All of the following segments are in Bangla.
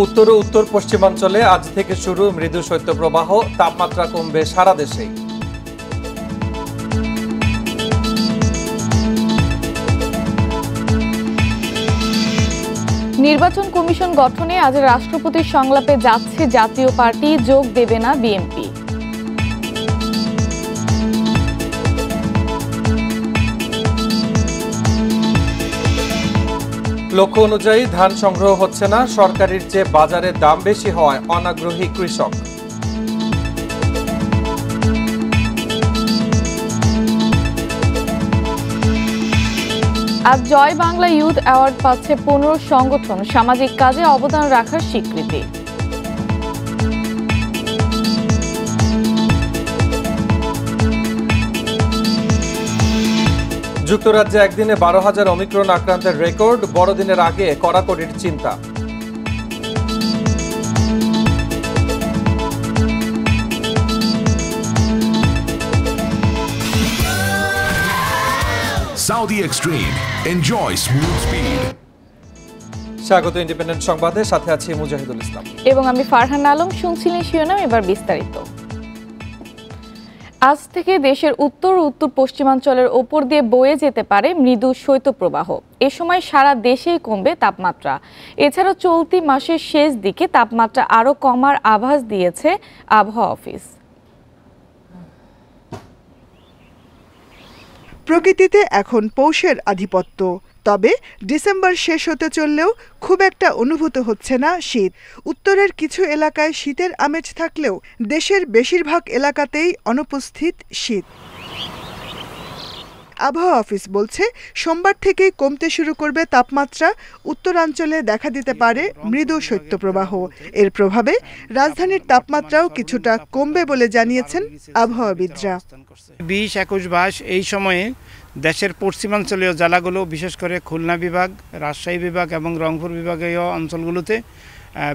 উত্তর ও উত্তর পশ্চিমাঞ্চলে আজ থেকে শুরু মৃদু শৈত্যপ্রবাহ, তাপমাত্রা কমবে সারা দেশেই। নির্বাচন কমিশন গঠনে আজ রাষ্ট্রপতির সংলাপে যাচ্ছে জাতীয় পার্টি, যোগ দেবে না বিএনপি। লক্ষ্য অনুযায়ী ধান সংগ্রহ হচ্ছে না, সরকারির চেয়ে বাজারে দাম বেশি হওয়ায় অনাগ্রহী কৃষক। আজ জয় বাংলা ইউথ অ্যাওয়ার্ড পাচ্ছে 15 সংগঠন, সামাজিক কাজে অবদান রাখার স্বীকৃতি। যুক্তরাজ্যে একদিনে 12,000 ওমিক্রন আক্রান্তের রেকর্ড, বড়দিনের আগে কড়াকড়ির চিন্তা। Saudi Extreme. Enjoy smooth speed. স্বাগত ইন্ডিপেন্ডেন্ট সংবাদে, সাথে আছি মুজাহিদুল ইসলাম এবং আমি ফারহান আলম। শুনছিলেন শিরোনাম, এবার বিস্তারিত। আজ থেকে দেশের উত্তর ও উত্তর পশ্চিমাঞ্চলের ওপর দিয়ে বয়ে যেতে পারে মৃদু শৈত্যপ্রবাহ। এ সময় সারা দেশেই কমবে তাপমাত্রা। এছাড়া চলতি মাসের শেষ দিকে তাপমাত্রা আরও কমার আভাস দিয়েছে আবহাওয়া অফিস। প্রকৃতিতে এখন পৌষের আধিপত্য, তবে ডিসেম্বর শেষ হতে চললেও খুব একটা অনুভূত হচ্ছে না শীত। উত্তরের কিছু এলাকায় শীতের আমেজ থাকলেও দেশের বেশিরভাগ এলাকাতেই অনুপস্থিত শীত। আবহাওয়া অফিস বলছে, সোমবার থেকেই কমতে শুরু করবে তাপমাত্রা। উত্তরাঞ্চলে দেখা দিতে পারে মৃদু শৈত্যপ্রবাহ। এর প্রভাবে রাজধানীর তাপমাত্রাও কিছুটা কমবে বলে জানিয়েছেন আবহাওয়াবিদরা। 20, 21, 22 এই সময়ে দেশের পশ্চিমাঞ্চলীয় জেলাগুলো, বিশেষ করে খুলনা বিভাগ, রাজশাহী বিভাগ এবং রংপুর বিভাগীয় অঞ্চলগুলোতে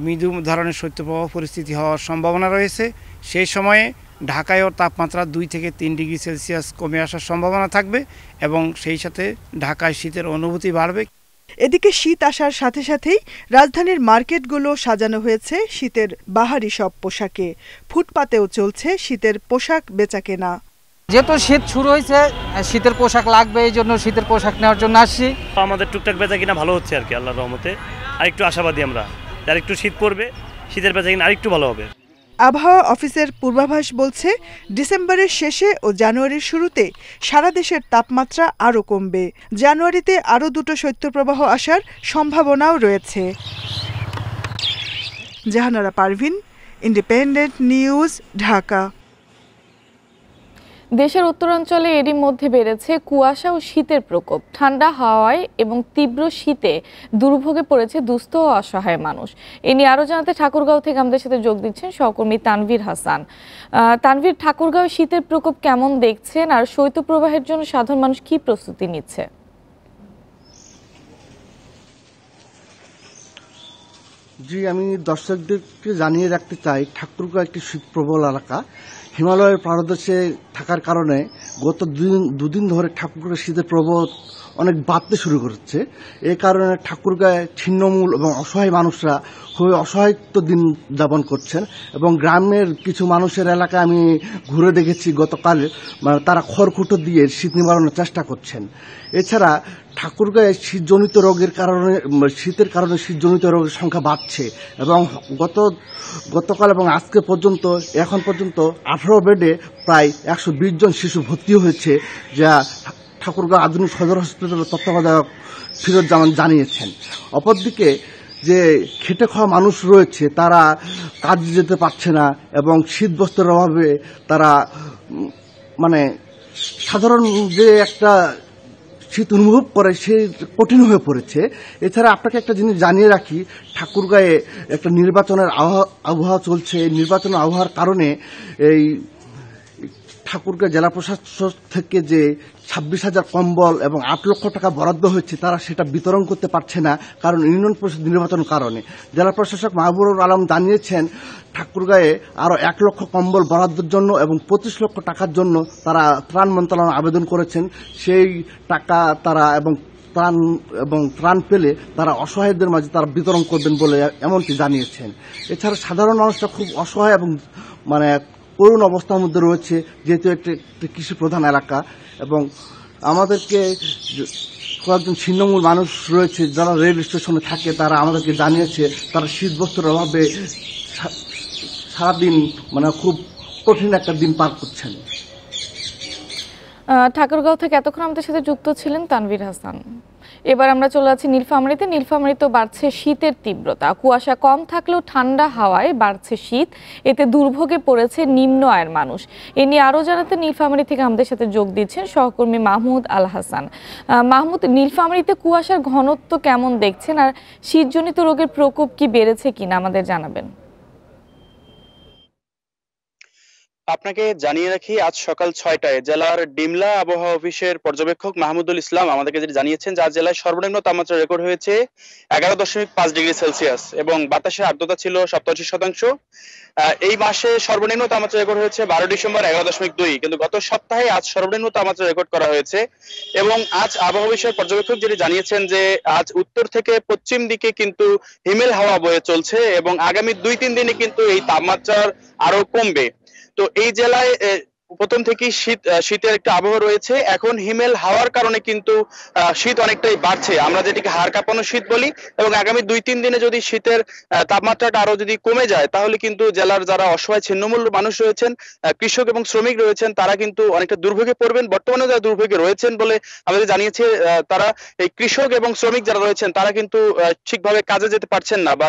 মৃদু ধরনের শৈত্যপ্রবাহ পরিস্থিতি হওয়ার সম্ভাবনা রয়েছে। সেই সময়ে ঢাকায়ও তাপমাত্রা 2 থেকে 3 ডিগ্রি সেলসিয়াস কমে আসার সম্ভাবনা থাকবে এবং সেই সাথে ঢাকায় শীতের অনুভূতি বাড়বে। এদিকে শীত আসার সাথে সাথেই রাজধানীর মার্কেটগুলো সাজানো হয়েছে শীতের বাহারি সব পোশাকে। ফুটপাতেও চলছে শীতের পোশাক বেচাকেনা। যেহেতু শীত শুরু হয়েছে, শীতের পোশাক লাগবে, এই জন্য শীতের পোশাক নেওয়ার জন্য আসছি। আমাদের টুকটাক বেচা কিনা ভালো হচ্ছে আর কি, আল্লাহর রহমতে। আর একটু আশাবাদী আমরা, আর একটু শীত পড়বে, শীতের বেচা কিনা আরেকটু ভালো হবে। আবহাওয়া অফিসের পূর্বাভাস বলছে, ডিসেম্বরের শেষে ও জানুয়ারির শুরুতে সারা দেশের তাপমাত্রা আরও কমবে। জানুয়ারিতে আরও 2টো শৈত্যপ্রবাহ আসার সম্ভাবনাও রয়েছে। Jahanara Parvin, independent news, Dhaka. দেশের উত্তরাঞ্চলে এরই মধ্যে বেড়েছে কুয়াশা ও শীতের প্রকোপ। ঠান্ডা হাওয়ায় এবং তীব্র শীতে দুর্ভোগে পড়েছে দুস্থ ও অসহায় মানুষ। এ নিয়ে আরও জানাতে ঠাকুরগাঁও থেকে আমাদের সাথে যোগ দিচ্ছেন সহকর্মী তানভীর হাসান। তানভীর, ঠাকুরগাঁও শীতের প্রকোপ কেমন দেখছেন, আর শৈত্যপ্রবাহের জন্য সাধারণ মানুষ কি প্রস্তুতি নিচ্ছে? জি, আমি দর্শকদেরকে জানিয়ে রাখতে চাই, ঠাকুরগাঁও একটি শীতপ্রবল এলাকা। হিমালয়ের পাদদেশে থাকার কারণে গত দুদিন ধরে ঠাকুরগাঁও শীতের প্রভাব অনেক বাড়তে শুরু করেছে। এই কারণে ঠাকুরগাঁয়ে ছিন্নমূল এবং অসহায় মানুষরা খুবই অসহায়ত্ব দিন যাপন করছেন এবং গ্রামের কিছু মানুষের এলাকায় আমি ঘুরে দেখেছি গতকাল, তারা খড়কুটো দিয়ে শীত নিবারণের চেষ্টা করছেন। এছাড়া ঠাকুরগাঁয়ে শীতজনিত রোগের কারণে, শীতের কারণে শীতজনিত রোগের সংখ্যা বাড়ছে এবং গতকাল এবং আজকে পর্যন্ত, এখন পর্যন্ত 18 বেডে প্রায় 120 জন শিশু ভর্তি হয়েছে, যা ঠাকুরগাঁও আধুনিক সদর হসপিটালের তত্ত্বাবধায়ক ফিরোজ জামান জানিয়েছেন। অপরদিকে যে খেটে খাওয়া মানুষ রয়েছে, তারা কাজে যেতে পারছে না এবং শীত বস্ত্রের অভাবে তারা সাধারণ যে একটা শীত অনুভব করে সে কঠিন হয়ে পড়েছে। এছাড়া আপনাকে একটা জিনিস জানিয়ে রাখি, ঠাকুরগাঁয়ে একটা নির্বাচনের আবহাওয়া চলছে। নির্বাচনের আবহাওয়ার কারণে এই ঠাকুরগাঁও জেলা প্রশাসক থেকে যে 26,000 কম্বল এবং 8 লক্ষ টাকা বরাদ্দ হয়েছে, তারা সেটা বিতরণ করতে পারছে না, কারণ ইউনিয়ন পরিষদ নির্বাচনের কারণে। জেলা প্রশাসক মাহবুবুল আলম জানিয়েছেন, ঠাকুরগাঁয়ে আরও 1 লক্ষ কম্বল বরাদ্দের জন্য এবং 25 লক্ষ টাকার জন্য তারা ত্রাণ মন্ত্রণালয়ে আবেদন করেছেন। সেই টাকা তারা এবং ত্রাণ পেলে তারা অসহায়দের মাঝে তারা বিতরণ করবেন বলে এমনটি জানিয়েছেন। এছাড়া সাধারণ মানুষরা খুব অসহায় এবং করুণ অবস্থার মধ্যে রয়েছে, যেহেতু একটি কৃষি প্রধান এলাকা এবং আমাদেরকে কয়েকজন ছিন্নমূল মানুষ রয়েছে যারা রেল স্টেশনে থাকে, তারা আমাদেরকে জানিয়েছে তারা শীত বস্ত্রের অভাবে সারাদিন খুব কঠিন একটা দিন পার করছেন। ঠাকুরগাঁও থেকে এতক্ষণ আমাদের সাথে যুক্ত ছিলেন তানভীর হাসান। এবার আমরা চলে যাচ্ছি নীলফামারীতে। নীলফামারীতেও বাড়ছে শীতের তীব্রতা। কুয়াশা কম থাকলেও ঠান্ডা হাওয়ায় বাড়ছে শীত, এতে দুর্ভোগে পড়েছে নিম্ন আয়ের মানুষ। এ নিয়ে আরও জানাতে নীলফামারী থেকে আমাদের সাথে যোগ দিচ্ছেন সহকর্মী মাহমুদ আল হাসান। মাহমুদ, নীলফামারীতে কুয়াশার ঘনত্ব কেমন দেখছেন, আর শীতজনিত রোগের প্রকোপ কি বেড়েছে কিনা আমাদের জানাবেন। আপনাকে জানিয়ে রাখি, আজ সকাল 6টায় জেলার ডিমলা আবহাওয়া অফিসের পর্যবেক্ষক মাহমুদুল ইসলাম আমাদেরকে যেটি জানিয়েছেন যে আজ জেলায় সর্বনিম্ন তাপমাত্রা রেকর্ড হয়েছে 11.5 ডিগ্রি সেলসিয়াস এবং বাতাসের আর্দ্রতা ছিল 87%। এই মাসে সর্বনিম্ন তাপমাত্রা রেকর্ড হয়েছে 12 ডিসেম্বর 11.2, কিন্তু গত সপ্তাহে আজ সর্বনিম্ন তাপমাত্রা রেকর্ড করা হয়েছে। এবং আজ আবহাওয়া অফিসের পর্যবেক্ষক যেটি জানিয়েছেন যে আজ উত্তর থেকে পশ্চিম দিকে কিন্তু হিমেল হাওয়া বয়ে চলছে এবং আগামী 2-3 দিনে কিন্তু এই তাপমাত্রা আরো কমবে। তো এই জেলায় প্রথম থেকেই শীতের একটা আবহাওয়া রয়েছে। এখন হিমেল হাওয়ার কারণে কিন্তু শীত অনেকটাই বাড়ছে, আমরা যেটিকে হাড় কাঁপানো শীত বলি। এবং আগামী 2-3 দিনে যদি শীতের তাপমাত্রাটা আরো যদি কমে যায়, তাহলে কিন্তু জেলার যারা অসহায় ছিন্নমূল মানুষ রয়েছেন, কৃষক এবং শ্রমিক রয়েছেন, তারা কিন্তু অনেকটা দুর্ভোগে পড়বেন। বর্তমানে যারা দুর্ভোগে রয়েছেন বলে আমাদের জানিয়েছে, তারা এই কৃষক এবং শ্রমিক যারা রয়েছেন তারা কিন্তু ঠিকভাবে কাজে যেতে পারছেন না বা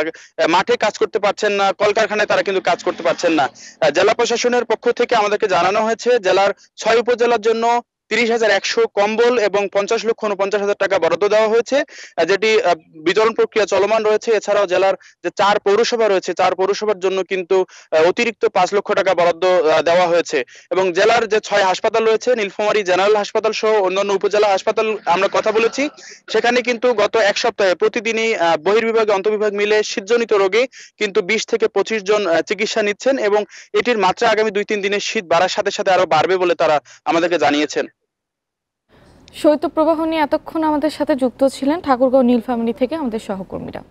মাঠে কাজ করতে পারছেন না, কলকারখানায় তারা কিন্তু কাজ করতে পারছেন না। জেলা প্রশাসনের পক্ষ থেকে আমাদেরকে জানানো হয়েছে জেলার 6 উপজেলার জন্য 30,100 কম্বল এবং 50,49,000 টাকা বরাদ্দ দেওয়া হয়েছে, যেটি বিতরণ প্রক্রিয়া চলমান রয়েছে। এছাড়াও জেলার যে 4 পৌরসভা রয়েছে, 4 পৌরসভার জন্য কিন্তু অতিরিক্ত 5 লক্ষ টাকা বরাদ্দ দেওয়া হয়েছে। এবং জেলার যে 6 হাসপাতাল রয়েছে, নীলফামারী জেনারেল হাসপাতাল সহ অন্যান্য উপজেলা হাসপাতাল আমরা কথা বলেছি, সেখানে কিন্তু গত এক সপ্তাহে প্রতিদিনই বহির্বিভাগ অন্তর্বিভাগ মিলে শীতজনিত রোগে কিন্তু 20 থেকে 25 জন চিকিৎসা নিচ্ছেন এবং এটির মাত্রা আগামী 2-3 দিনে শীত বাড়ার সাথে সাথে আরো বাড়বে বলে তারা আমাদেরকে জানিয়েছেন। শৈত্যপ্রবাহ নিয়ে এতক্ষণ আমাদের সাথে যুক্ত ছিলেন ঠাকুরগাঁও নীলফামারী থেকে আমাদের সহকর্মীরা।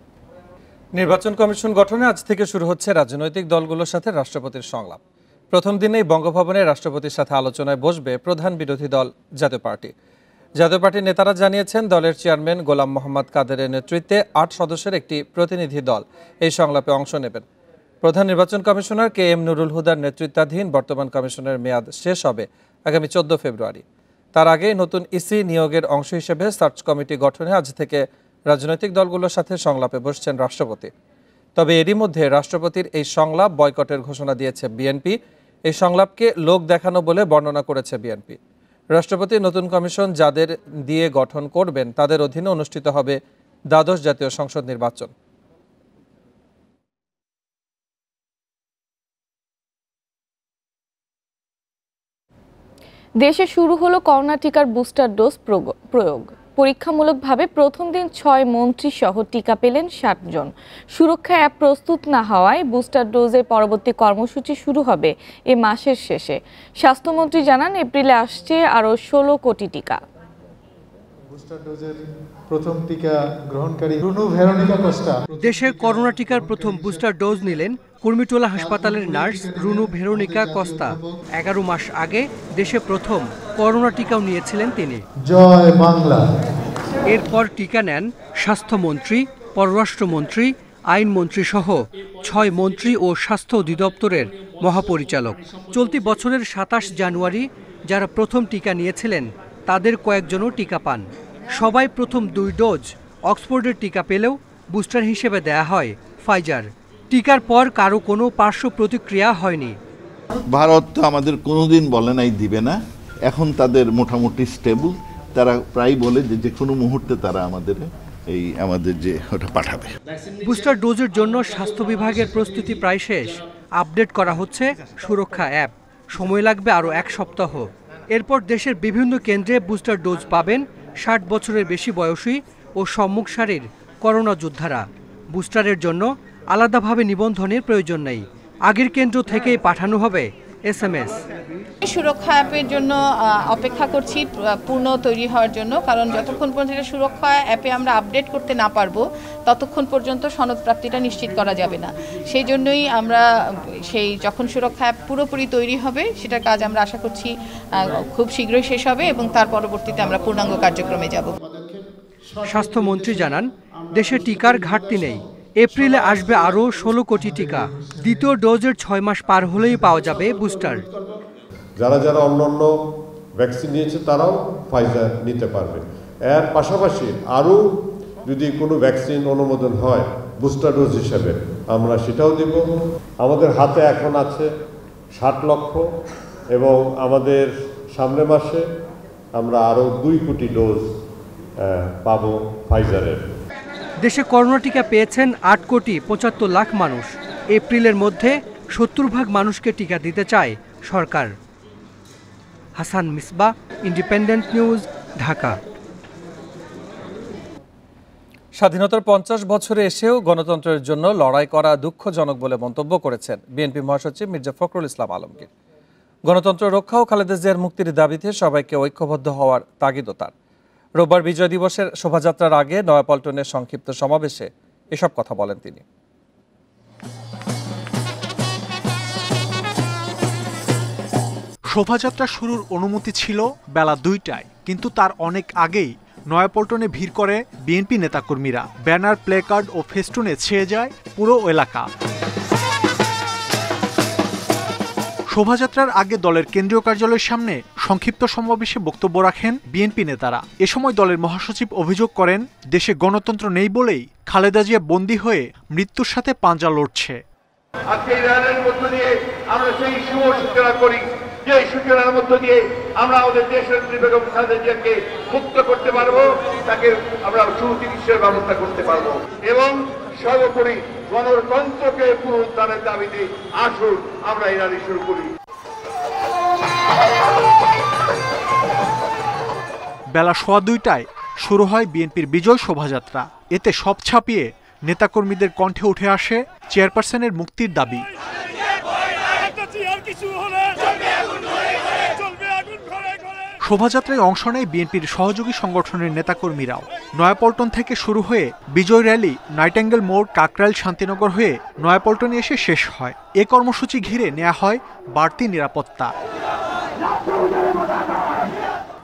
নির্বাচন কমিশন গঠনে আজ থেকে শুরু হচ্ছে রাজনৈতিক দলগুলোর সাথে রাষ্ট্রপতির সংলাপ। প্রথম দিনেই বঙ্গভবনে রাষ্ট্রপতির সাথে আলোচনায় বসবে প্রধান বিরোধী দল জাতীয় পার্টি। জাতীয় পার্টির নেতারা জানিয়েছেন, দলের চেয়ারম্যান গোলাম মোহাম্মদ কাদেরের নেতৃত্বে 8 সদস্যের একটি প্রতিনিধি দল এই সংলাপে অংশ নেবেন। প্রধান নির্বাচন কমিশনার KM নুরুল হুদার নেতৃত্বাধীন বর্তমান কমিশনের মেয়াদ শেষ হবে আগামী 14 ফেব্রুয়ারি। তার আগে নতুন ইসি নিয়োগের অংশ হিসেবে সার্চ কমিটি গঠনে আজ থেকে রাজনৈতিক দলগুলোর সাথে সংলাপে বসছেন রাষ্ট্রপতি। তবে এরই মধ্যে রাষ্ট্রপতির এই সংলাপ বয়কটের ঘোষণা দিয়েছে বিএনপি। এই সংলাপকে লোক দেখানো বলে বর্ণনা করেছে বিএনপি। রাষ্ট্রপতি নতুন কমিশন যাদের দিয়ে গঠন করবেন তাদের অধীনে অনুষ্ঠিত হবে দ্বাদশ জাতীয় সংসদ নির্বাচন। দেশে শুরু হলো করোনা টিকার বুস্টার ডোজ প্রয়োগ। পরীক্ষামূলকভাবে প্রথম দিন 6 মন্ত্রী সহ টিকা পেলেন 60 জন। সুরক্ষা অ্যাপ প্রস্তুত না হওয়ায় বুস্টার ডোজের পরবর্তী কর্মসূচি শুরু হবে এ মাসের শেষে। স্বাস্থ্যমন্ত্রী জানান, এপ্রিলে আসছে আরও 16 কোটি টিকা। বুস্টার ডোজের প্রথম টিকা গ্রহণকারী রুনু ভেরোনিকা কস্তা। দেশের করোনা টিকার প্রথম বুস্টার ডোজ নিলেন কুর্মিটোলা হাসপাতালের নার্স রুনু ভেরোনিকা কস্তা। 11 মাস আগে দেশে প্রথম করোনা টিকাও নিয়েছিলেন তিনি। জয় বাংলা। এরপর টিকা নেন স্বাস্থ্যমন্ত্রী, পররাষ্ট্রমন্ত্রী, আইনমন্ত্রী সহ 6 মন্ত্রী ও স্বাস্থ্য অধিদপ্তরের মহাপরিচালক। চলতি বছরের 27 জানুয়ারি যারা প্রথম টিকা নিয়েছিলেন তাদের কয়েকজনও টিকা পান। সবাই প্রথম 2 ডোজ অক্সফোর্ডের টিকা পেলেও বুস্টার হিসেবে দেয়া হয় ফাইজার। টিকার পর কারো কোনো পার্শ্ব প্রতিক্রিয়া হয়নি। ভারত তো আমাদের কোনোদিন বলে নাই দিবে না, এখন তাদের মোটামুটি স্টেবল। তারা প্রায় বলে যে কোনো মুহূর্তে তারা আমাদের যে ওটা পাঠাবে। বুস্টার ডোজের জন্য স্বাস্থ্য বিভাগের প্রস্তুতি প্রায় শেষ। আপডেট করা হচ্ছে সুরক্ষা অ্যাপ। সময় লাগবে আরও 1 সপ্তাহ। এরপর দেশের বিভিন্ন কেন্দ্রে বুস্টার ডোজ পাবেন 60 বছরের বেশি বয়সী ও সম্মুখ সারির করোনা যোদ্ধারা। বুস্টারের জন্য আলাদাভাবে নিবন্ধনের প্রয়োজন নেই। আগের কেন্দ্র থেকেই পাঠানো হবে SMS। সুরক্ষা অ্যাপের জন্য অপেক্ষা করছি পূর্ণ তৈরি হওয়ার জন্য, কারণ যতক্ষণ পর্যন্ত সুরক্ষা অ্যাপে আমরা আপডেট করতে না পারবো ততক্ষণ পর্যন্ত সনদ প্রাপ্তিটা নিশ্চিত করা যাবে না। সেই জন্যই আমরা যখন সুরক্ষা অ্যাপ পুরোপুরি তৈরি হবে সেটার কাজ আমরা আশা করছি খুব শীঘ্রই শেষ হবে এবং তার পরবর্তীতে আমরা পূর্ণাঙ্গ কার্যক্রমে যাব। স্বাস্থ্যমন্ত্রী জানান, দেশে টিকার ঘাটতি নেই। এপ্রিলে আসবে আরও 16 কোটি টিকা। দ্বিতীয় ডোজের 6 মাস পার হলেই পাওয়া যাবে বুস্টার। যারা যারা অন্যান্য ভ্যাকসিন নিয়েছে তারাও ফাইজার নিতে পারবে। এর পাশাপাশি আরও যদি কোনো ভ্যাকসিন অনুমোদন হয় বুস্টার ডোজ হিসেবে আমরা সেটাও দেব। আমাদের হাতে এখন আছে 60 লক্ষ এবং আমাদের সামনের মাসে আমরা আরও 2 কোটি ডোজ পাবো ফাইজারের। দেশে করোনা টিকা পেয়েছেন 8 কোটি 75 লাখ মানুষ। এপ্রিলের মধ্যে 70% মানুষকে টিকা দিতে চায় সরকার। Hasan Misbah, Independent news, Dhaka. স্বাধীনতার 50 বছরে এসেও গণতন্ত্রের জন্য লড়াই করা দুঃখজনক বলে মন্তব্য করেছেন বিএনপি মহাসচিব মির্জা ফখরুল ইসলাম আলমগীর। গণতন্ত্র রক্ষা ও খালেদা জিয়ার মুক্তির দাবিতে সবাইকে ঐক্যবদ্ধ হওয়ার তাগিদও তার। রোববার বিজয় দিবসের শোভাযাত্রার আগে নয়াপল্টনের সংক্ষিপ্ত সমাবেশে এসব কথা বলেন তিনি। শোভাযাত্রা শুরুর অনুমতি ছিল বেলা 2টায়, কিন্তু তার অনেক আগেই নয়াপল্টনে ভিড় করে বিএনপি নেতাকর্মীরা। ব্যানার, প্লেকার্ড ও ফেস্টুনে ছেয়ে যায় পুরো এলাকা। শোভাযাত্রার আগে দলের কেন্দ্রীয় কার্যালয়ের সামনে সংক্ষিপ্ত সমাবেশে বক্তব্য রাখেন বিএনপি নেতারা। এ সময় দলের মহাসচিব অভিযোগ করেন, দেশে গণতন্ত্র নেই বলেই খালেদা জিয়া বন্দী হয়ে মৃত্যুর সাথে পাঞ্জা লড়ছে। আজকে এই রানের মধ্য দিয়ে আমরা সেই শুভ সূচনা করি, যে সূচনার মধ্য দিয়ে আমরা আমাদের দেশের বেগম খালেদা জিয়াকে মুক্ত করতে পারবো, তাকে আমরা সুচিকিৎসার ব্যবস্থা করতে পারবো এবং সর্বোপরি গণতন্ত্রকে পুনরুদ্ধারের দাবিতে আসুন আমরা এই রানি শুরু করি। বেলা 2:15টায় শুরু হয় বিএনপির বিজয় শোভাযাত্রা। এতে সব ছাপিয়ে নেতাকর্মীদের কণ্ঠে উঠে আসে চেয়ারপারসনের মুক্তির দাবি। শোভাযাত্রায় অংশ নেয় বিএনপির সহযোগী সংগঠনের নেতাকর্মীরাও। নয়াপল্টন থেকে শুরু হয়ে বিজয় র্যালি নাইটাঙ্গেল মোড়, কাকরাইল, শান্তিনগর হয়ে নয়াপল্টনে এসে শেষ হয়। এ কর্মসূচি ঘিরে নেওয়া হয় বাড়তি নিরাপত্তা।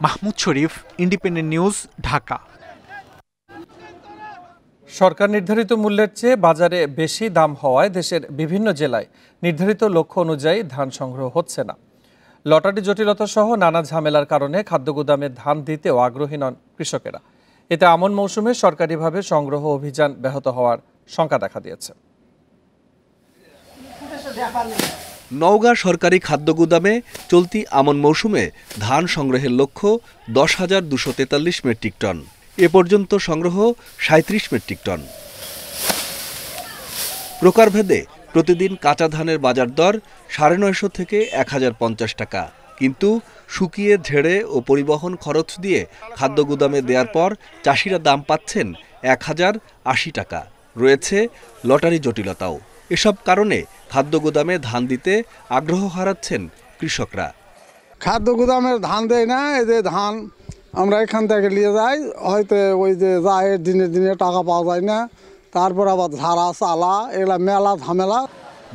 মাহমুদ শরীফ, ইন্ডিপেন্ডেন্ট নিউজ, ঢাকা। সরকার নির্ধারিত মূল্যের চেয়ে বাজারে বেশি দাম হওয়ায় দেশের বিভিন্ন জেলায় নির্ধারিত লক্ষ্য অনুযায়ী ধান সংগ্রহ হচ্ছে না। লটারি জটিলতা সহ নানা ঝামেলার কারণে খাদ্য গুদামে ধান দিতেও আগ্রহী নন কৃষকেরা। এতে আমন মৌসুমে সরকারিভাবে সংগ্রহ অভিযান ব্যাহত হওয়ার শঙ্কা দেখা দিয়েছে। নওগাঁ সরকারি খাদ্য গুদামে চলতি আমন মৌসুমে ধান সংগ্রহের লক্ষ্য 10,243 মেট্রিক টন। এ পর্যন্ত সংগ্রহ 37 মেট্রিক টন। প্রকারভেদে প্রতিদিন কাঁচা ধানের বাজার দর 950 থেকে 1050 টাকা, কিন্তু শুকিয়ে ঝেড়ে ও পরিবহন খরচ দিয়ে খাদ্য গুদামে দেওয়ার পর চাষিরা দাম পাচ্ছেন 1080 টাকা। রয়েছে লটারি জটিলতাও। এসব কারণে খাদ্য গুদামে ধান দিতে আগ্রহ হারাচ্ছেন কৃষকরা। খাদ্য গুদামের ধান দেয় না, এই যে ধান আমরা এখান থেকে নিয়ে যাই, হয়তো ওই যে যায় দিনে দিনে টাকা পাওয়া যায় না, তারপর আবার ঝাড়া চালা এগুলা মেলা ঝামেলা।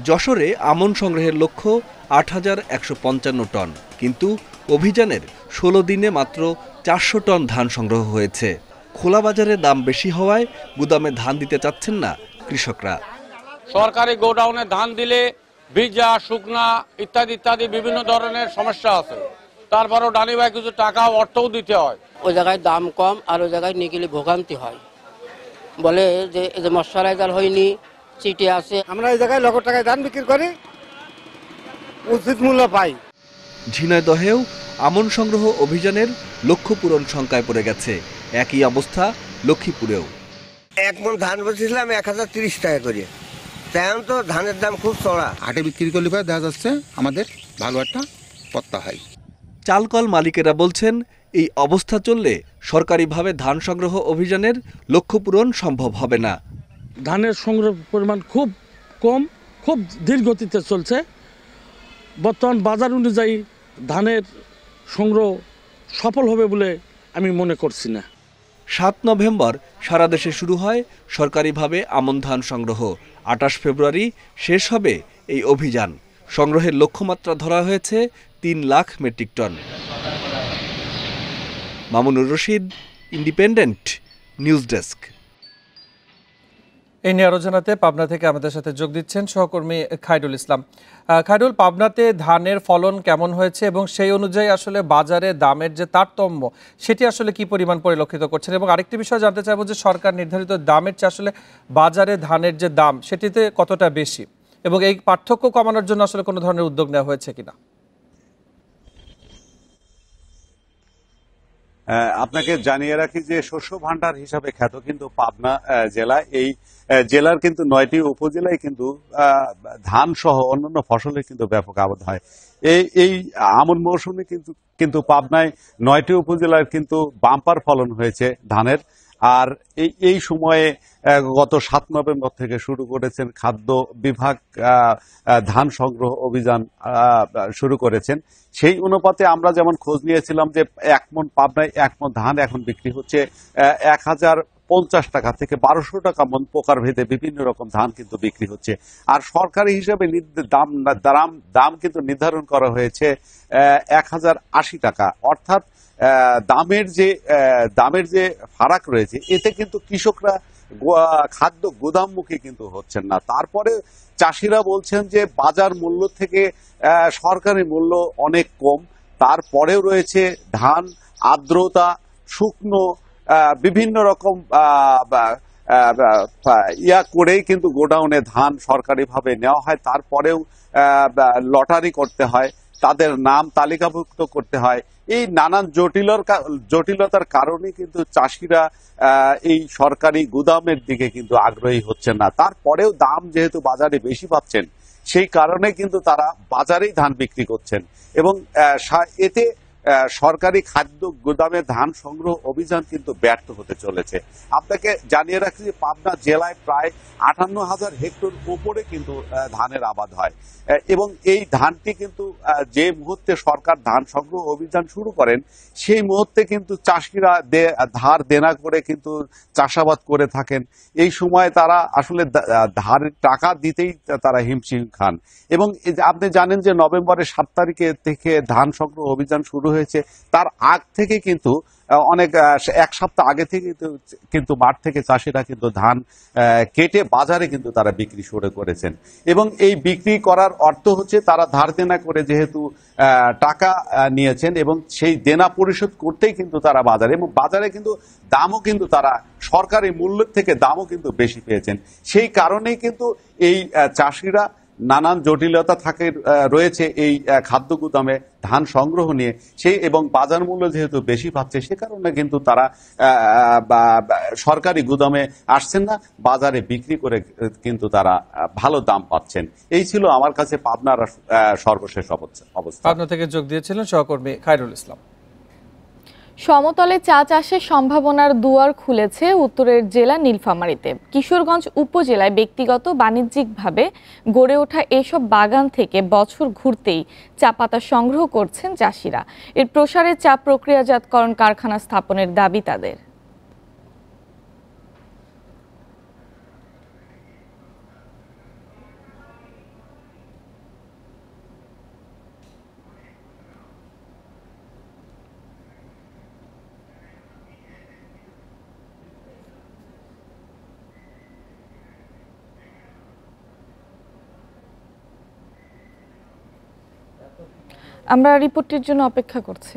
যশোরে আমন সংগ্রহের লক্ষ্য 8,155 টন, কিন্তু অভিযানের 16 দিনে মাত্র 400 টন ধান সংগ্রহ হয়েছে। খোলা বাজারে দাম বেশি হওয়ায় গুদামে ধান দিতে চাচ্ছেন না কৃষকরা। সরকারি গোডাউনে ধান দিলে ভিজা, শুকনা ইত্যাদি ইত্যাদি বিভিন্ন ধরনের সমস্যা আছে। তারপরেও ডানি ভাই কিছু টাকা অর্থও দিতে হয়। ওই জায়গায় দাম কম আর ওই জায়গায় নিয়ে গেলে ভোগান্তি হয়, বলে যে মশলাইজার হয়নি, চিঠি আছে। আমরা এই জায়গায় লক্ষ টাকায় ধান বিক্রি করি, উচিত মূল্য পাই। ঝিনাইদহেও আমন সংগ্রহ অভিযানের লক্ষ্য পূরণ শঙ্কায় পড়ে গেছে। একই অবস্থা লক্ষ্মীপুরেও। এক মণ ধান বলছিলাম 1030 টাকা করে, তেমন তো ধানের দাম খুব চড়া। হাটে বিক্রি করলে দেখা যাচ্ছে আমাদের ভালো একটা পত্তা হয়। চালকল মালিকেরা বলছেন, এই অবস্থা চললে সরকারিভাবে ধান সংগ্রহ অভিযানের লক্ষ্য পূরণ সম্ভব হবে না। ধানের সংগ্রহ পরিমাণ খুব কম, খুব ধীর গতিতে চলছে। বর্তমান বাজার অনুযায়ী ধানের সংগ্রহ সফল হবে বলে আমি মনে করছি না। 7 নভেম্বর সারা দেশে শুরু হয় সরকারিভাবে আমন ধান সংগ্রহ। 28 ফেব্রুয়ারি শেষ হবে এই অভিযান। সংগ্রহের লক্ষ্যমাত্রা ধরা হয়েছে 3 lakh metric ton. Mamunur Rashid, independent news desk. এই নিয়ে আরো জানাতে পাবনা থেকে আমাদের সাথে যোগ দিচ্ছেন সহকর্মী খায়রুল ইসলাম। খায়রুল, পাবনাতে ধানের ফলন কেমন হয়েছে এবং সেই অনুযায়ী আসলে বাজারে দামের যে তারতম্য সেটি আসলে কি পরিমাণ পরিলক্ষিত করছেন? এবং আরেকটি বিষয় জানতে চাইবো যে সরকার নির্ধারিত দামের চেয়ে আসলে বাজারে ধানের যে দাম সেটিতে কতটা বেশি এবং এই পার্থক্য কমানোর জন্য আসলে কোনো ধরনের উদ্যোগ নেওয়া হয়েছে কিনা? আপনাকে জানিয়ে রাখি যে শস্য ভান্ডার হিসাবে খ্যাত কিন্তু পাবনা জেলা। এই জেলার কিন্তু 9টি উপজেলায় কিন্তু ধান সহ অন্যান্য ফসলের কিন্তু ব্যাপক আবাদ হয়। এই আমন মৌসুমে কিন্তু পাবনায় 9টি উপজেলার কিন্তু বাম্পার ফলন হয়েছে ধানের। আর এই সময়ে গত 7 নভেম্বর থেকে শুরু করেছেন খাদ্য বিভাগ ধান সংগ্রহ অভিযান শুরু করেছেন। সেই অনুপাতে আমরা যেমন খোঁজ নিয়েছিলাম যে 1 মণ পাবনায় 1 মণ ধান এখন বিক্রি হচ্ছে 1050 টাকা থেকে 1200 টাকা মণ, প্রকার ভেদে বিভিন্ন রকম ধান কিন্তু বিক্রি হচ্ছে। আর সরকারি হিসেবে দাম কিন্তু নির্ধারণ করা হয়েছে 1080 টাকা। অর্থাৎ দামের যে ফারাক রয়েছে এতে কিন্তু কৃষকরা খাদ্য গুদামমুখী কিন্তু হচ্ছেন না। তারপরে চাষিরা বলছেন যে বাজার মূল্য থেকে সরকারি মূল্য অনেক কম। তারপরেও রয়েছে ধান, আর্দ্রতা, শুকনো বিভিন্ন রকম করেই কিন্তু গোডাউনে ধান সরকারিভাবে নেওয়া হয়। তারপরেও লটারি করতে হয়, তাদের নাম তালিকাভুক্ত করতে হয়। এই নানান জটিলতার কারণে কিন্তু চাষিরা এই সরকারি গুদামের দিকে কিন্তু আগ্রহী হচ্ছেন না। তারপরেও দাম যেহেতু বাজারে বেশি পাচ্ছেন সেই কারণে কিন্তু তারা বাজারেই ধান বিক্রি করছেন এবং এতে সরকারি খাদ্য গুদামে ধান সংগ্রহ অভিযান কিন্তু ব্যর্থ হতে চলেছে। আপনাকে জানিয়ে রাখছি যে পাবনা জেলায় প্রায় 58,000 হেক্টর উপরে কিন্তু ধানের আবাদ হয় এবং এই ধানটি কিন্তু যে মুহূর্তে সরকার ধান সংগ্রহ অভিযান শুরু করেন সেই মুহূর্তে কিন্তু চাষিরা ধার দেনা করে কিন্তু চাষাবাদ করে থাকেন। এই সময় তারা আসলে ধারের টাকা দিতেই তারা হিমশিম খান এবং আপনি জানেন যে নভেম্বরের 7 তারিখে থেকে ধান সংগ্রহ অভিযান শুরু হয়েছে। তার আগ থেকে কিন্তু অনেক 1 সপ্তাহ আগে থেকে কিন্তু মাঠ থেকে চাষিরা কিন্তু ধান কেটে বাজারে কিন্তু তারা বিক্রি শুরু করেছেন এবং এই বিক্রি করার অর্থ হচ্ছে তারা ধার দেনা করে যেহেতু টাকা নিয়েছেন এবং সেই দেনা পরিশোধ করতেই কিন্তু তারা বাজারে এবং বাজারে কিন্তু দামও কিন্তু তারা সরকারি মূল্যের থেকে দামও কিন্তু বেশি পেয়েছেন। সেই কারণেই কিন্তু এই চাষিরা নানান জটিলতা রয়েছে এই খাদ্য গুদামে ধান সংগ্রহ নিয়ে এবং বাজার মূল্য যেহেতু বেশি পাচ্ছে সে কারণে কিন্তু তারা সরকারি গুদামে আসছেন না, বাজারে বিক্রি করে কিন্তু তারা ভালো দাম পাচ্ছেন। এই ছিল আমার কাছে পাবনার সর্বশেষ অবস্থা। পাবনা থেকে যোগ দিয়েছিলেন সহকর্মী খায়রুল ইসলাম। সমতলে চা চাষের সম্ভাবনার দুয়ার খুলেছে উত্তরের জেলা নীলফামারীতে। কিশোরগঞ্জ উপজেলায় ব্যক্তিগত বাণিজ্যিকভাবে গড়ে ওঠা এসব বাগান থেকে বছর ঘুরতেই চা পাতা সংগ্রহ করছেন চাষিরা। এর প্রসারে চা প্রক্রিয়াজাতকরণ কারখানা স্থাপনের দাবি তাদের। আমরা রিপোর্টের জন্য অপেক্ষা করছি।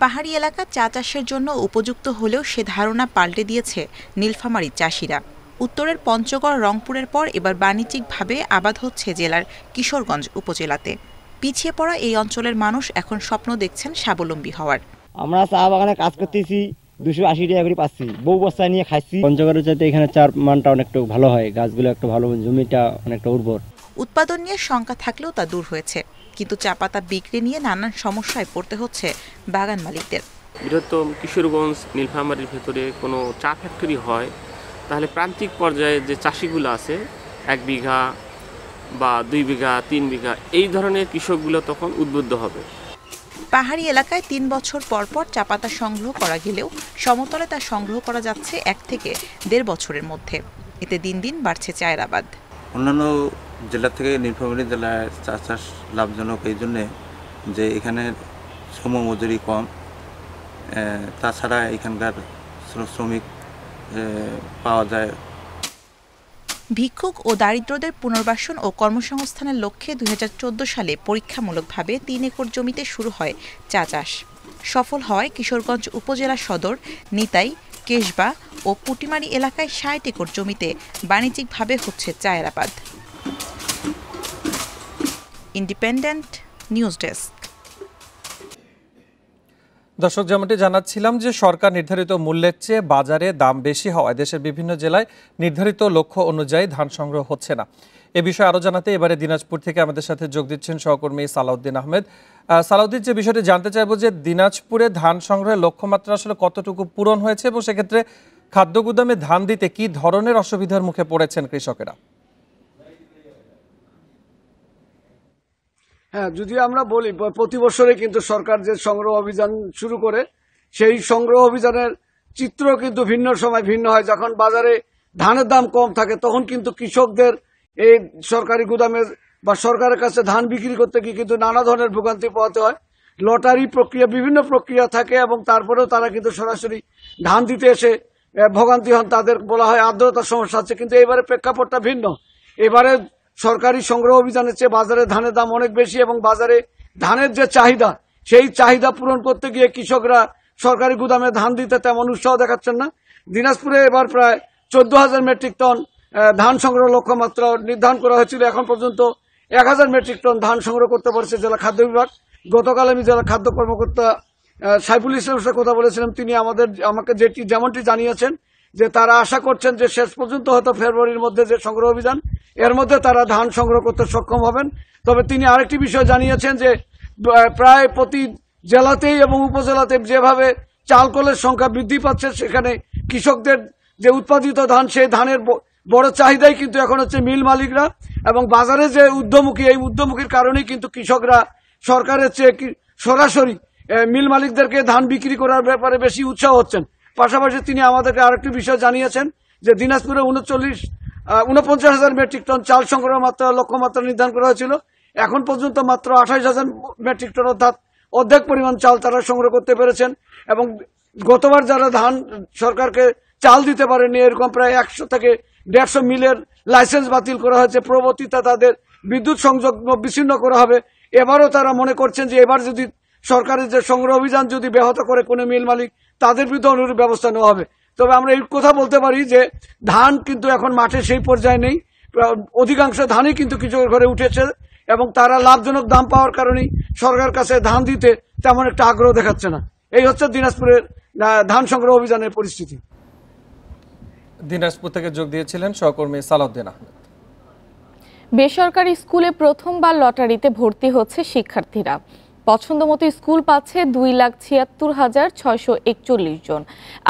পাহাড়ি এলাকা চা চাষের জন্য উপযুক্ত হলেও সে ধারণা পাল্টে দিয়েছে নীলফামারীর চাষিরা। উত্তরের পঞ্চগড়, রংপুরের পর এবার বাণিজ্যিকভাবে আবাদ হচ্ছে জেলার কিশোরগঞ্জ উপজেলাতে। পিছিয়ে পড়া এই অঞ্চলের মানুষ এখন স্বপ্ন দেখছেন স্বাবলম্বী হওয়ার। আমরা চা বাগানে কাজ করতেছি, 280 টাকা করে পাচ্ছি, বউ বস্তায় নিয়ে খাচ্ছি। পঞ্চগড়ের চাইতে এখানে চার মানটা অনেকটা ভালো হয়, গাছগুলো একটু ভালো, জমিটা অনেকটা উর্বর। উৎপাদন নিয়ে শঙ্কা থাকলেও তা দূর হয়েছে, কিন্তু চা পাতা বিক্রি নিয়ে নানান সমস্যায় পড়তে হচ্ছে বাগান মালিকদের। বৃহত্তম কিশোরগঞ্জ নীলফামারীর ভেতরে কোনো চা ফ্যাক্টরি হয় তাহলে প্রান্তিক পর্যায়ে যে চাষিগুলো আছে 1 বিঘা বা 2 বিঘা 3 বিঘা এই ধরনের কৃষকগুলো তখন উদ্বুদ্ধ হবে। পাহাড়ি এলাকায় 3 বছর পর পর চা পাতা সংগ্রহ করা গেলেও সমতলে তা সংগ্রহ করা যাচ্ছে 1 থেকে 1.5 বছরের মধ্যে। এতে দিন দিন বাড়ছে চায়ের আবাদ। অন্যান্য জেলা থেকে নীলফামারী জেলায় চা চাষ লাভজনক এই জন্যে যে এখানে শ্রম মজুরি কম, তাছাড়া এখানকার শ্রমিক পাওয়া যায়। ভিক্ষুক ও দারিদ্রদের পুনর্বাসন ও কর্মসংস্থানের লক্ষ্যে 2014 সালে পরীক্ষামূলকভাবে 3 একর জমিতে শুরু হয় চা চাষ। সফল হয় কিশোরগঞ্জ উপজেলা সদর, নিতাই, কেশবা ও পুটিমারি এলাকায় 60 একর জমিতে বাণিজ্যিকভাবে হচ্ছে চায়ের আবাদ। Independent news desk. দর্শক, যেমনটি জানাচ্ছিলাম যে সরকার নির্ধারিত মূল্যের চেয়ে বাজারে দাম বেশি হওয়ায় দেশের বিভিন্ন জেলায় নির্ধারিত লক্ষ্য অনুযায়ী ধান সংগ্রহ হচ্ছে না। এ বিষয়ে আরও জানাতে এবারে দিনাজপুর থেকে আমাদের সাথে যোগ দিচ্ছেন সহকর্মী সালাউদ্দিন আহমেদ। সালাউদ্দিন, যে বিষয়টি জানতে চাইব যে দিনাজপুরে ধান সংগ্রহের লক্ষ্যমাত্রা আসলে কতটুকু পূরণ হয়েছে এবং সেক্ষেত্রে খাদ্য গুদামে ধান দিতে কি ধরনের অসুবিধার মুখে পড়েছেন কৃষকেরা? হ্যাঁ, যদি আমরা বলি প্রতি বছরে কিন্তু সরকার যে সংগ্রহ অভিযান শুরু করে, সেই সংগ্রহ অভিযানের চিত্র কিন্তু ভিন্ন সময় ভিন্ন হয়। যখন বাজারে ধানের দাম কম থাকে তখন কিন্তু কৃষকদের এই সরকারি গুদামের বা সরকারের কাছে ধান বিক্রি করতে গিয়ে কিন্তু নানা ধরনের ভোগান্তি পোহাতে হয়। লটারি প্রক্রিয়া, বিভিন্ন প্রক্রিয়া থাকে এবং তারপরেও তারা কিন্তু সরাসরি ধান দিতে এসে ভোগান্তি হন। তাদের বলা হয় আর্দ্রতার সমস্যা আছে, কিন্তু এবারে প্রেক্ষাপটটা ভিন্ন। এবারে সরকারি সংগ্রহ অভিযানের চেয়ে বাজারে ধানের দাম অনেক বেশি এবং বাজারে ধানের যে চাহিদা, সেই চাহিদা পূরণ করতে গিয়ে কৃষকরা সরকারি গুদামে ধান দিতে তেমন উৎসাহ দেখাচ্ছেন না। দিনাজপুরে এবার প্রায় 14,000 মেট্রিক টন ধান সংগ্রহ লক্ষ্যমাত্রা নির্ধারণ করা হয়েছিল। এখন পর্যন্ত 1,000 মেট্রিক টন ধান সংগ্রহ করতে পারছে জেলা খাদ্য বিভাগ। গতকাল আমি জেলা খাদ্য কর্মকর্তা সাইফুল ইসলামের সাথে কথা বলেছিলাম। তিনি আমাকে যেমনটি জানিয়েছেন যে তারা আশা করছেন যে শেষ পর্যন্ত হয়তো ফেব্রুয়ারির মধ্যে যে সংগ্রহ অভিযান, এর মধ্যে তারা ধান সংগ্রহ করতে সক্ষম হবেন। তবে তিনি আরেকটি বিষয় জানিয়েছেন যে প্রায় প্রতি জেলাতেই এবং উপজেলাতে যেভাবে চাল কলের সংখ্যা বৃদ্ধি পাচ্ছে, সেখানে কৃষকদের যে উৎপাদিত ধান, সেই ধানের বড় চাহিদাই কিন্তু এখন হচ্ছে মিল মালিকরা এবং বাজারে যে ঊর্ধ্বমুখী, এই ঊর্ধ্বমুখীর কারণেই কিন্তু কৃষকরা সরকারের চেয়ে সরাসরি মিল মালিকদেরকে ধান বিক্রি করার ব্যাপারে বেশি উৎসাহ হচ্ছেন। পাশাপাশি তিনি আমাদেরকে আরেকটি বিষয় জানিয়েছেন যে দিনাজপুরে 49,000 মেট্রিক টন চাল সংগ্রহ লক্ষ্যমাত্রা নির্ধারণ করা হয়েছিল। এখন পর্যন্ত মাত্র 28,000 মেট্রিক টন, অর্থাৎ অর্ধেক পরিমাণ চাল তারা সংগ্রহ করতে পেরেছেন। এবং গতবার যারা ধান সরকারকে চাল দিতে পারেনি, এরকম প্রায় 100 থেকে 150 মিলের লাইসেন্স বাতিল করা হয়েছে। পরবর্তীতে তাদের বিদ্যুৎ সংযোগ বিচ্ছিন্ন করা হবে। এবারও তারা মনে করছেন যে এবার যদি সরকারের যে সংগ্রহ অভিযান যদি ব্যাহত করে কোনো মিল মালিক, তাদের বিরুদ্ধে অনুরূপ ব্যবস্থা নেওয়া হবে। তবে আমরা এই কথা বলতে পারি যে ধান কিন্তু এখন মাঠে সেই পর্যায়ে নেই। অধিকাংশ ধানই কিন্তু কৃষকের ঘরে উঠেছে এবং তারা লাভজনক দাম পাওয়ার কারণেই সরকারের কাছে ধান দিতে তেমন একটা আগ্রহ দেখাচ্ছে না। এই হচ্ছে দিনাজপুরের ধান সংগ্রহ অভিযানের পরিস্থিতি। দিনাজপুর থেকে যোগ দিয়েছিলেন সহকর্মী সালাউদ্দিন আহমেদ। বেসরকারি স্কুলে প্রথমবার লটারিতে ভর্তি হচ্ছে শিক্ষার্থীরা। পছন্দমতো স্কুল পাচ্ছে 2,76,641 জন।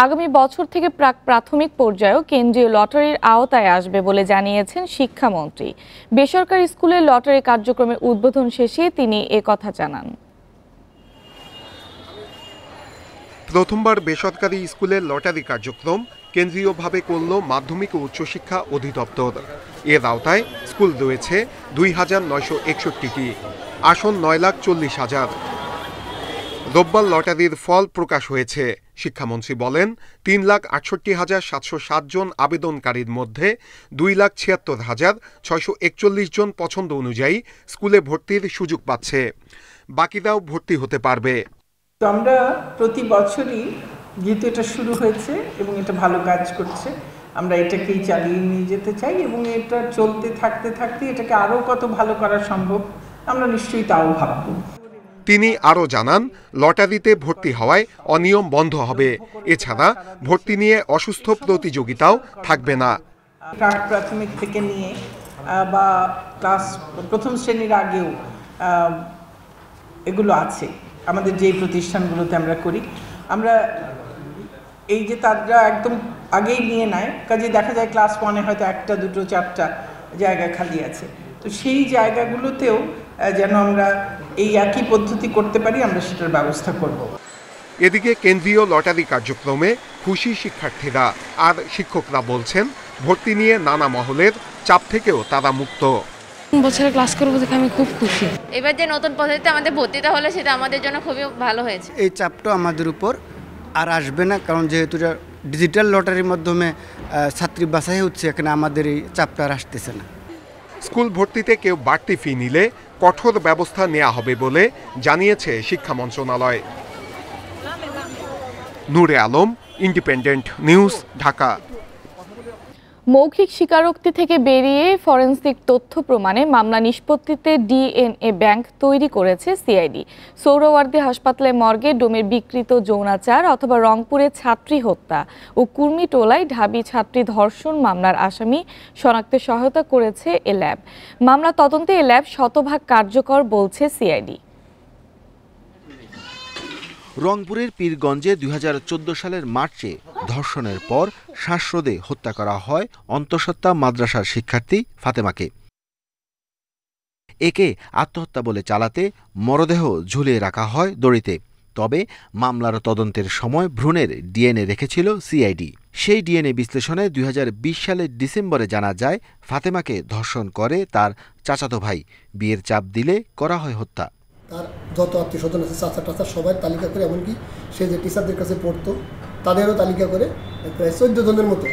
আগামী বছর থেকে প্রাথমিক পর্যায়েও কেন্দ্রীয় লটারির আওতায় আসবে বলে জানিয়েছেন শিক্ষামন্ত্রী। বেসরকারি স্কুলের লটারি কার্যক্রমের উদ্বোধন শেষে তিনি একথা জানান। প্রথমবার বেসরকারি স্কুলের লটারি কার্যক্রম কেন্দ্রীয়ভাবে করল মাধ্যমিক ও উচ্চশিক্ষা অধিদপ্তর। এর আওতায় স্কুল রয়েছে 2,961টি, আসন 9,40,000। রোববার লটারির ফল প্রকাশ হয়েছে। শিক্ষামন্ত্রী বলেন, 3,68,707 জন আবেদনকারীর মধ্যে 2,76,641 জন পছন্দ অনুযায়ী স্কুলে ভর্তির সুযোগ পাচ্ছে। বাকিরাও ভর্তি হতে পারবে। আমরা প্রতি বছরই, যেহেতু এটা শুরু হয়েছে এবং এটা ভালো কাজ করছে, আমরা এটাকেই চালিয়ে নিয়ে যেতে চাই এবং এটা চলতে থাকতে থাকতে এটাকে আরও কত ভালো করা সম্ভব আমরা নিশ্চয়ই তাও ভাবব। তিনি আরও জানান, লটারিতে ভর্তি হওয়ায় অনিয়ম বন্ধ হবে। এছাড়া ভর্তি নিয়ে অসুস্থ প্রতিযোগিতাও থাকবে না। প্রাথমিক থেকে নিয়ে বা ক্লাস প্রথম শ্রেণীর আগেও এগুলো আছে আমাদের যেই প্রতিষ্ঠানগুলোতে আমরা করি। আমরা এই যে তারা একদম আগেই নিয়ে নেয়, কাজে দেখা যায় ক্লাস 1-এ হয়তো 1টা 2টো 4টা জায়গা খালি আছে। তো সেই জায়গাগুলোতেও যেন আমরা এই একই পদ্ধতি করতে পারি, আমরা সেটার ব্যবস্থা করব। এদিকে কেন্দ্রীয় লটারি কার্যক্রমে খুশি শিক্ষার্থীরা, আর শিক্ষকরা বলছেন ভর্তি নিয়ে নানা মহলের চাপ থেকেও তারা মুক্ত। বছরে ক্লাস করবো দেখে আমি খুব খুশি। এবার যে নতুন পদ্ধতিতে আমাদের ভর্তিটা হলো সেটা আমাদের জন্য খুবই ভালো হয়েছে। এই চাপটা আমাদের উপর আর আসবে না, কারণ যেহেতু ডিজিটাল লটারির মাধ্যমে ছাত্রী বাছাই হচ্ছে, এখানে আমাদের এই চাপটা আর আসতেছে না। স্কুল ভর্তিতে কেউ বাড়তি ফি নিলে কঠোর ব্যবস্থা নেওয়া হবে বলে জানিয়েছে শিক্ষা মন্ত্রণালয়। নূরে আলম, ইন্ডিপেন্ডেন্ট নিউজ, ঢাকা। মৌখিক স্বীকারোক্তি থেকে বেরিয়ে ফরেনসিক তথ্য প্রমাণে মামলা নিষ্পত্তিতে ডিএনএ ব্যাংক তৈরি করেছে সিআইডি। সোহরাওয়ার্দী হাসপাতালের মর্গে ডোমের বিকৃত যৌনাচার অথবা রংপুরে ছাত্রী হত্যা ও কুর্মিটোলায় ঢাবি ছাত্রী ধর্ষণ মামলার আসামি শনাক্তে সহায়তা করেছে এ ল্যাব। মামলা তদন্তে এ ল্যাব শতভাগ কার্যকর বলছে সিআইডি। রংপুরের পীরগঞ্জে ২০১৪ সালের মার্চে ধর্ষণের পর শ্বাসরোধে হত্যা করা হয় অন্তঃসত্ত্বা মাদ্রাসার শিক্ষার্থী ফাতেমাকে। একে আত্মহত্যা বলে চালাতে মরদেহ ঝুলিয়ে রাখা হয় দড়িতে। তবে মামলার তদন্তের সময় ভ্রূণের ডিএনএ রেখেছিল সিআইডি। সেই ডিএনএ বিশ্লেষণে ২০২০ সালের ডিসেম্বরে জানা যায় ফাতেমাকে ধর্ষণ করে তার চাচাতো ভাই। বিয়ের চাপ দিলে করা হয় হত্যা। তার যত আত্মীয় স্বজন আছে, চাচা টাচা সবাই তালিকা করে, এমনকি সে যে টিচারদের কাছে পড়তো তাদেরও তালিকা করে, প্রায় 14 জনের মতো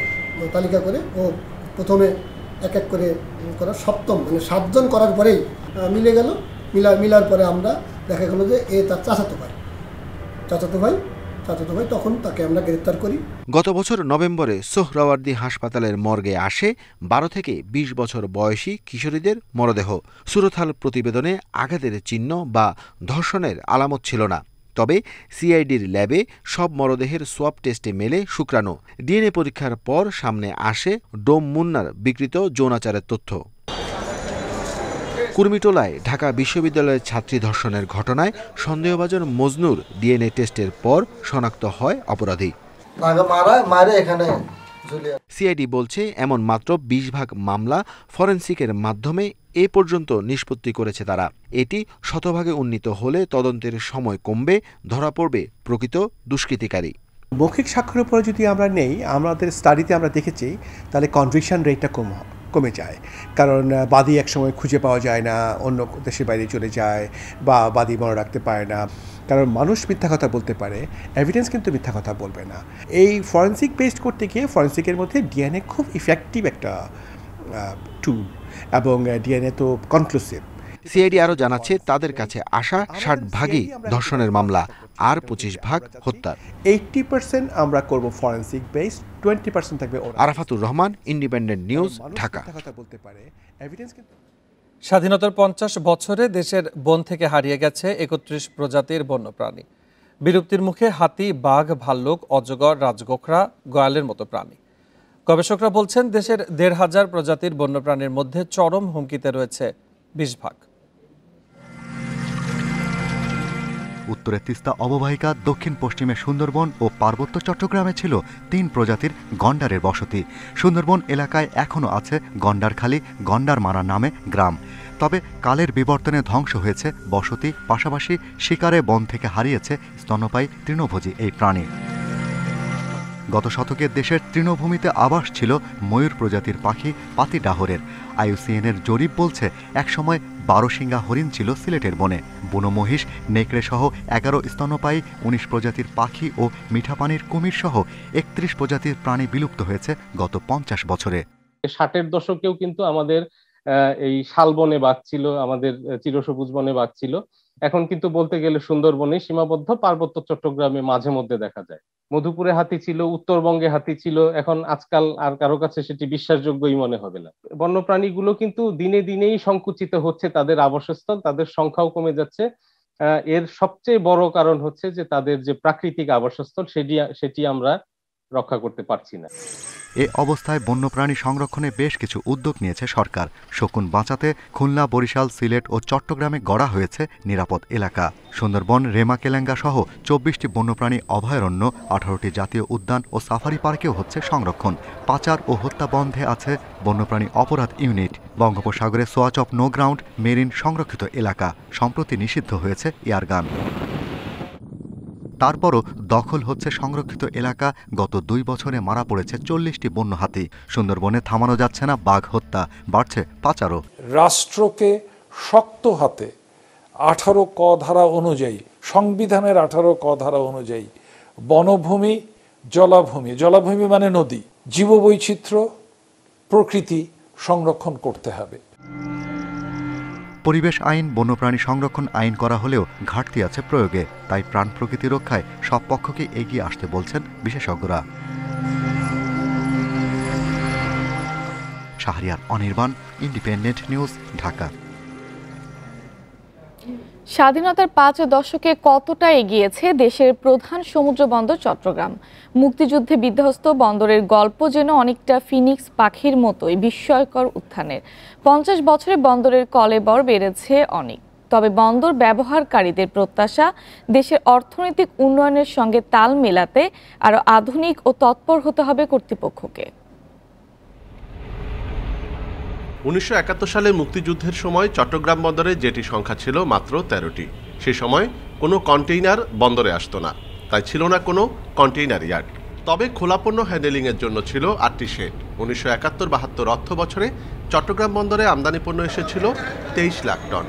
তালিকা করে ও প্রথমে এক এক করে করা, সপ্তম মানে 7 জন করার পরেই মিলে গেল। মিলার পরে আমরা দেখা গেল যে এ তার চাচাতো ভাই, তখন তাকে আমরা গ্রেফতার করি। গত বছর নভেম্বরে সোহরাওয়ার্দী হাসপাতালের মর্গে আসে 12 থেকে 20 বছর বয়সী কিশোরীদের মরদেহ। সুরতহাল প্রতিবেদনে আঘাতের চিহ্ন বা ধর্ষণের আলামত ছিল না। তবে সিআইডির ল্যাবে সব মরদেহের সোয়াব টেস্টে মেলে শুক্রাণু। ডিএনএ পরীক্ষার পর সামনে আসে ডোম মুন্নার বিকৃত যৌনাচারের তথ্য। কুর্মিটোলায় ঢাকা বিশ্ববিদ্যালয়ের ছাত্রী ধর্ষণের ঘটনায় সন্দেহভাজন মজনুর ডিএনএ টেস্টের পর শনাক্ত হয় অপরাধী। সিআইডি বলছে এমন মাত্র 20 ভাগ মামলা ফরেনসিকের মাধ্যমে এ পর্যন্ত নিষ্পত্তি করেছে তারা। এটি শতভাগে উন্নীত হলে তদন্তের সময় কমবে, ধরা পড়বে প্রকৃত দুষ্কৃতিকারী। মৌখিক স্বাক্ষরের উপরে যদি আমরা নেই, আমাদের স্টাডিতে আমরা দেখেছি তাহলে কনভিকশন রেটটা কমে যায়, কারণ বাদী একসময় খুঁজে পাওয়া যায় না, অন্য দেশের বাইরে চলে যায় বা বাদী মনে রাখতে পারে না। কারণ মানুষ মিথ্যা কথা বলতে পারে, এভিডেন্স কিন্তু মিথ্যা কথা বলবে না। এই ফরেনসিক বেসড করতে গিয়ে ফরেনসিকের মধ্যে ডিএনএ খুব ইফেক্টিভ একটা টুল, এবং ডিএনএ তো কনক্লুসিভ। সিআইডি আরও জানাচ্ছে তাদের কাছে আসা 60 ভাগই ধর্ষণের মামলা, আর 25 ভাগ হত্যা। 80% আমরা করব ফরেনসিক বেসড, 20% থাকবে। Arafatur Rahman, independent news, Dhaka. স্বাধীনতার 50 বছরে দেশের বন থেকে হারিয়ে গেছে 31 প্রজাতির বন্যপ্রাণী। বিলুপ্তির মুখে হাতি, বাঘ, ভাল্লুক, অজগর, রাজগোখরা, গয়ালের মতো প্রাণী। গবেষকরা বলছেন দেশের 1,500 প্রজাতির বন্যপ্রাণীর মধ্যে চরম হুমকিতে রয়েছে 20 ভাগ। উত্তরে তিস্তা অববাহিকা, দক্ষিণ পশ্চিমে সুন্দরবন ও পার্বত্য চট্টগ্রামে ছিল 3 প্রজাতির গন্ডারের বসতি। সুন্দরবন এলাকায় এখনও আছে গন্ডারখালী, গন্ডারমারা নামে গ্রাম। তবে কালের বিবর্তনে ধ্বংস হয়েছে বসতি, পাশাপাশি শিকারে বন থেকে হারিয়েছে স্তন্যপায়ী তৃণভোজী এই প্রাণী। গত শতকে দেশের তৃণভূমিতে আবাস ছিল ময়ূর প্রজাতির পাখি পাতিডাহরের। আইইউসিএনের জরিপ বলছে একসময় 12 শিঙ্গা হরিণ ছিল সিলেটের বনে। বুনো মহিষ, নেকড়ে সহ 11 স্তন্যপায়ী, 19 প্রজাতির পাখি ও মিঠা পানির কুমির সহ 31 প্রজাতির প্রাণী বিলুপ্ত হয়েছে গত 50 বছরে। 60-এর দশকেও কিন্তু আমাদের এই শালবনে বাঘ ছিল, আমাদের চিরসবুজ বনে বাঘ ছিল। এখন কিন্তু বলতে গেলে সুন্দরবনে সীমাবদ্ধ, পার্বত্য চট্টগ্রামে মাঝে মধ্যে দেখা যায়। মধুপুরে হাতি ছিল, উত্তরবঙ্গে হাতি ছিল, এখন আজকাল আর কারো কাছে সেটি বিশ্বাসযোগ্যই মনে হবে না। বন্যপ্রাণীগুলো কিন্তু দিনে দিনেই সংকুচিত হচ্ছে, তাদের আবাসস্থল, তাদের সংখ্যাও কমে যাচ্ছে। এর সবচেয়ে বড় কারণ হচ্ছে যে তাদের যে প্রাকৃতিক আবাসস্থল সেটি আমরা রক্ষা করতে পারছি না। এ অবস্থায় বন্যপ্রাণী সংরক্ষণে বেশ কিছু উদ্যোগ নিয়েছে সরকার। শকুন বাঁচাতে খুলনা, বরিশাল, সিলেট ও চট্টগ্রামে গড়া হয়েছে নিরাপদ এলাকা। সুন্দরবন, রেমাকেলেঙ্গা সহ 24টি বন্যপ্রাণী অভয়ারণ্য, 18টি জাতীয় উদ্যান ও সাফারি পার্কেও হচ্ছে সংরক্ষণ। পাচার ও হত্যা বন্ধে আছে বন্যপ্রাণী অপরাধ ইউনিট। বঙ্গোপসাগরে swatch of no ground marine সংরক্ষিত এলাকা। সম্প্রতি নিষিদ্ধ হয়েছে এয়ারগান। তারপরও দখল হচ্ছে সংরক্ষিত এলাকা। গত 2 বছরে মারা পড়েছে 40টি বন্য হাতি। সুন্দরবনে থামানো যাচ্ছে না বাঘ হত্যা, বাড়ছে পাচারও। রাষ্ট্রকে শক্ত হাতে 18 ক ধারা অনুযায়ী, সংবিধানের 18 ক ধারা অনুযায়ী বনভূমি, জলাভূমি মানে নদী, জীববৈচিত্র্য, প্রকৃতি সংরক্ষণ করতে হবে। পরিবেশ আইন, বন্যপ্রাণী সংরক্ষণ আইন করা হলেও ঘাটতি আছে প্রয়োগে। তাই প্রাণ প্রকৃতি রক্ষায় সব পক্ষকে এগিয়ে আসতে বলছেন বিশেষজ্ঞরা। Shahriar Anirban, independent news, Dhaka. স্বাধীনতার 5 দশকে কতটা এগিয়েছে দেশের প্রধান সমুদ্র বন্দর চট্টগ্রাম। মুক্তিযুদ্ধে বিধ্বস্ত বন্দরের গল্প যেন অনেকটা ফিনিক্স পাখির মতোই বিস্ময়কর উত্থানের। 50 বছরে বন্দরের কলেবর বেড়েছে অনেক। তবে বন্দর ব্যবহারকারীদের প্রত্যাশা, দেশের অর্থনৈতিক উন্নয়নের সঙ্গে তাল মেলাতে আরও আধুনিক ও তৎপর হতে হবে কর্তৃপক্ষকে। 1971 সালে মুক্তিযুদ্ধের সময় চট্টগ্রাম বন্দরে জেটি সংখ্যা ছিল মাত্র 13টি। সে সময় কোনো কন্টেইনার বন্দরে আসতো না, তাই ছিল না কোনো কন্টেইনার ইয়ার্ড। তবে খোলাপণ্য হ্যান্ডেলিংয়ের জন্য ছিল 8টি শেড। 1971-72 অর্থ বছরে চট্টগ্রাম বন্দরে আমদানি পণ্য এসেছিল 23 লাখ টন।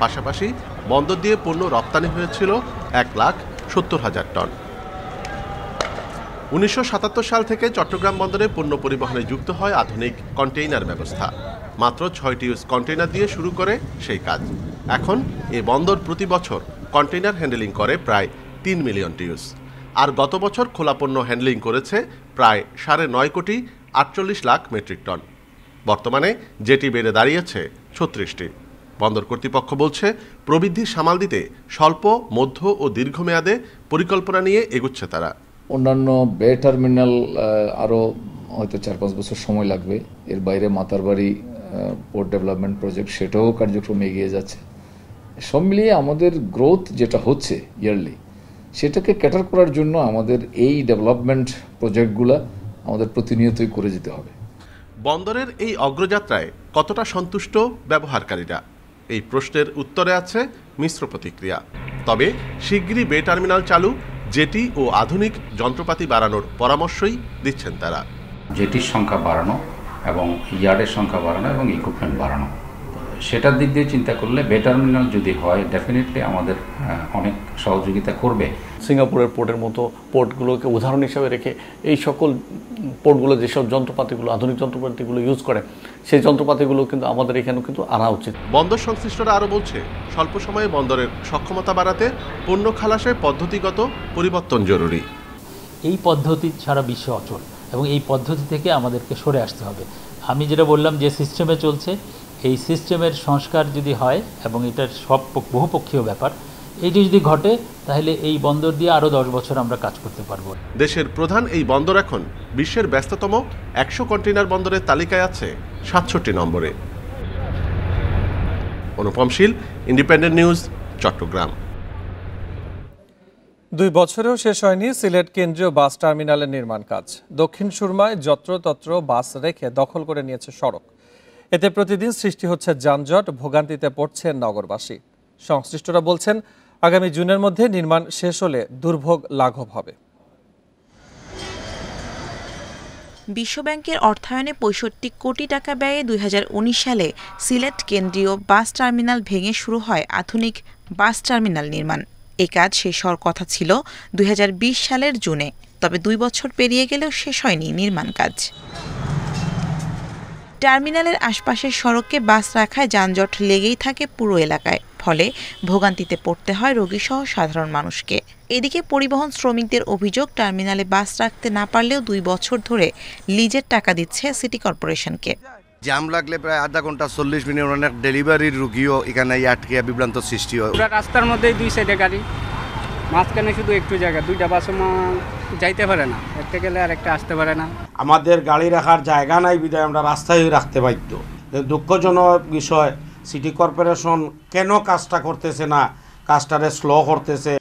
পাশাপাশি বন্দর দিয়ে পণ্য রপ্তানি হয়েছিল 1,70,000 টন। 1977 সাল থেকে চট্টগ্রাম বন্দরে পণ্য পরিবহনে যুক্ত হয় আধুনিক কন্টেইনার ব্যবস্থা। মাত্র 6টি ইউজ কন্টেইনার দিয়ে শুরু করে সেই কাজ। এখন এ বন্দর প্রতি বছর কন্টেইনার হ্যান্ডেলিং করে প্রায় 3 মিলিয়ন টিউস। আর গত বছর খোলাপণ্য হ্যান্ডেলিং করেছে প্রায় 9.5 কোটি 48 লাখ মেট্রিক টন। বর্তমানে জেটি বেড়ে দাঁড়িয়েছে 36টি। বন্দর কর্তৃপক্ষ বলছে, প্রবৃদ্ধি সামাল দিতে স্বল্প, মধ্য ও দীর্ঘমেয়াদে পরিকল্পনা নিয়ে এগুচ্ছে তারা। অন্যান্য বে টার্মিনাল আরও হয়তো 4-5 বছর সময় লাগবে। এর বাইরে মাতারবাড়ি পোর্ট ডেভেলপমেন্ট প্রজেক্ট, সেটাও কার্যক্রম এগিয়ে যাচ্ছে। সব মিলিয়ে আমাদের গ্রোথ যেটা হচ্ছে ইয়ারলি, সেটাকে ক্যাটার করার জন্য আমাদের এই ডেভেলপমেন্ট প্রজেক্টগুলো আমাদের প্রতিনিয়তই করে যেতে হবে। বন্দরের এই অগ্রযাত্রায় কতটা সন্তুষ্ট ব্যবহারকারীরা, এই প্রশ্নের উত্তরে আছে মিশ্র প্রতিক্রিয়া। তবে শিগগিরই বে টার্মিনাল চালু, জেটি ও আধুনিক যন্ত্রপাতি বাড়ানোর পরামর্শই দিচ্ছেন তারা। জেটির সংখ্যা বাড়ানো এবং ইয়ার্ডের সংখ্যা বাড়ানো এবং ইকুইপমেন্ট বাড়ানো, সেটার দিক দিয়ে চিন্তা করলে বে টার্মিনাল যদি হয় ডেফিনেটলি আমাদের অনেক সহযোগিতা করবে। সিঙ্গাপুরের পোর্টের মতো পোর্টগুলোকে উদাহরণ হিসাবে রেখে এই সকল পোর্টগুলো যেসব যন্ত্রপাতিগুলো, আধুনিক যন্ত্রপাতিগুলো ইউজ করে, সেই যন্ত্রপাতিগুলো কিন্তু আমাদের এখানেও কিন্তু আনা উচিত। বন্দর সংশ্লিষ্টরা আরও বলছে, স্বল্প সময়ে বন্দরের সক্ষমতা বাড়াতে পণ্য খালাসে পদ্ধতিগত পরিবর্তন জরুরি। এই পদ্ধতি সারা বিশ্বে অচল এবং এই পদ্ধতি থেকে আমাদেরকে সরে আসতে হবে। আমি যেটা বললাম যে সিস্টেমে চলছে, এই সিস্টেমের সংস্কার যদি হয় এবং এটার সব বহুপক্ষীয় ব্যাপার, এইটি যদি ঘটে তাহলে এই বন্দর দিয়ে আরও 10 বছর আমরা কাজ করতে পারবো। দেশের প্রধান এই বন্দর এখন বিশ্বের ব্যস্ততম 100 কন্টেইনার বন্দরের তালিকায় আছে 67 নম্বরে। অনুপম শীল, ইন্ডিপেন্ডেন্ট নিউজ, চট্টগ্রাম। 2 বছরেও শেষ হয়নি সিলেট কেন্দ্রীয় বাস টার্মিনালের নির্মাণ কাজ। দক্ষিণ সুরমায় যত্রতত্র বাস রেখে দখল করে নিয়েছে সড়ক। এতে প্রতিদিন সৃষ্টি হচ্ছে যানজট, ভোগান্তিতে পড়ছেন নগরবাসী। সংশ্লিষ্টরা বলছেন, আগামী জুনের মধ্যে নির্মাণ শেষ হলে দুর্ভোগ লাঘব হবে। বিশ্বব্যাংকের অর্থায়নে 65 কোটি টাকা ব্যয়ে 2019 সালে সিলেট কেন্দ্রীয় বাস টার্মিনাল ভেঙে শুরু হয় আধুনিক বাস টার্মিনাল নির্মাণ। এই কাজ শেষ হওয়ার কথা ছিল 2020 সালের জুনে। তবে 2 বছর পেরিয়ে গেলেও শেষ হয়নি নির্মাণ কাজ। টার্মিনালের আশপাশের সড়কে বাস রাখায় যানজট লেগেই থাকে পুরো এলাকায়। ফলে ভোগান্তিতে পড়তে হয় রোগীসহ সাধারণ মানুষকে। এদিকে পরিবহন শ্রমিকদের অভিযোগ, টার্মিনালে বাস রাখতে না পারলেও 2 বছর ধরে লিজের টাকা দিচ্ছে সিটি কর্পোরেশনকে। জ্যাম লাগলে প্রায় আধা ঘন্টা 40 মিনিট অনেক ডেলিভারির রুগীও এখানে আটকে বিভ্রান্ত সৃষ্টি হয়। রাস্তার মধ্যেই 2 সাইডে গাড়ি, মাঝখানে শুধু একটু জায়গা, দুইটা বাসও যাইতে পারে না, একটা গেলে আর একটা আসতে পারে না। আমাদের গাড়ি রাখার জায়গা নাই বিধায় আমরা রাস্তায় রাখতে বাধ্য। দুঃখজনক বিষয়, সিটি কর্পোরেশন কেন কাজটা করতেছে না, কাজটারে স্লো করতেছে।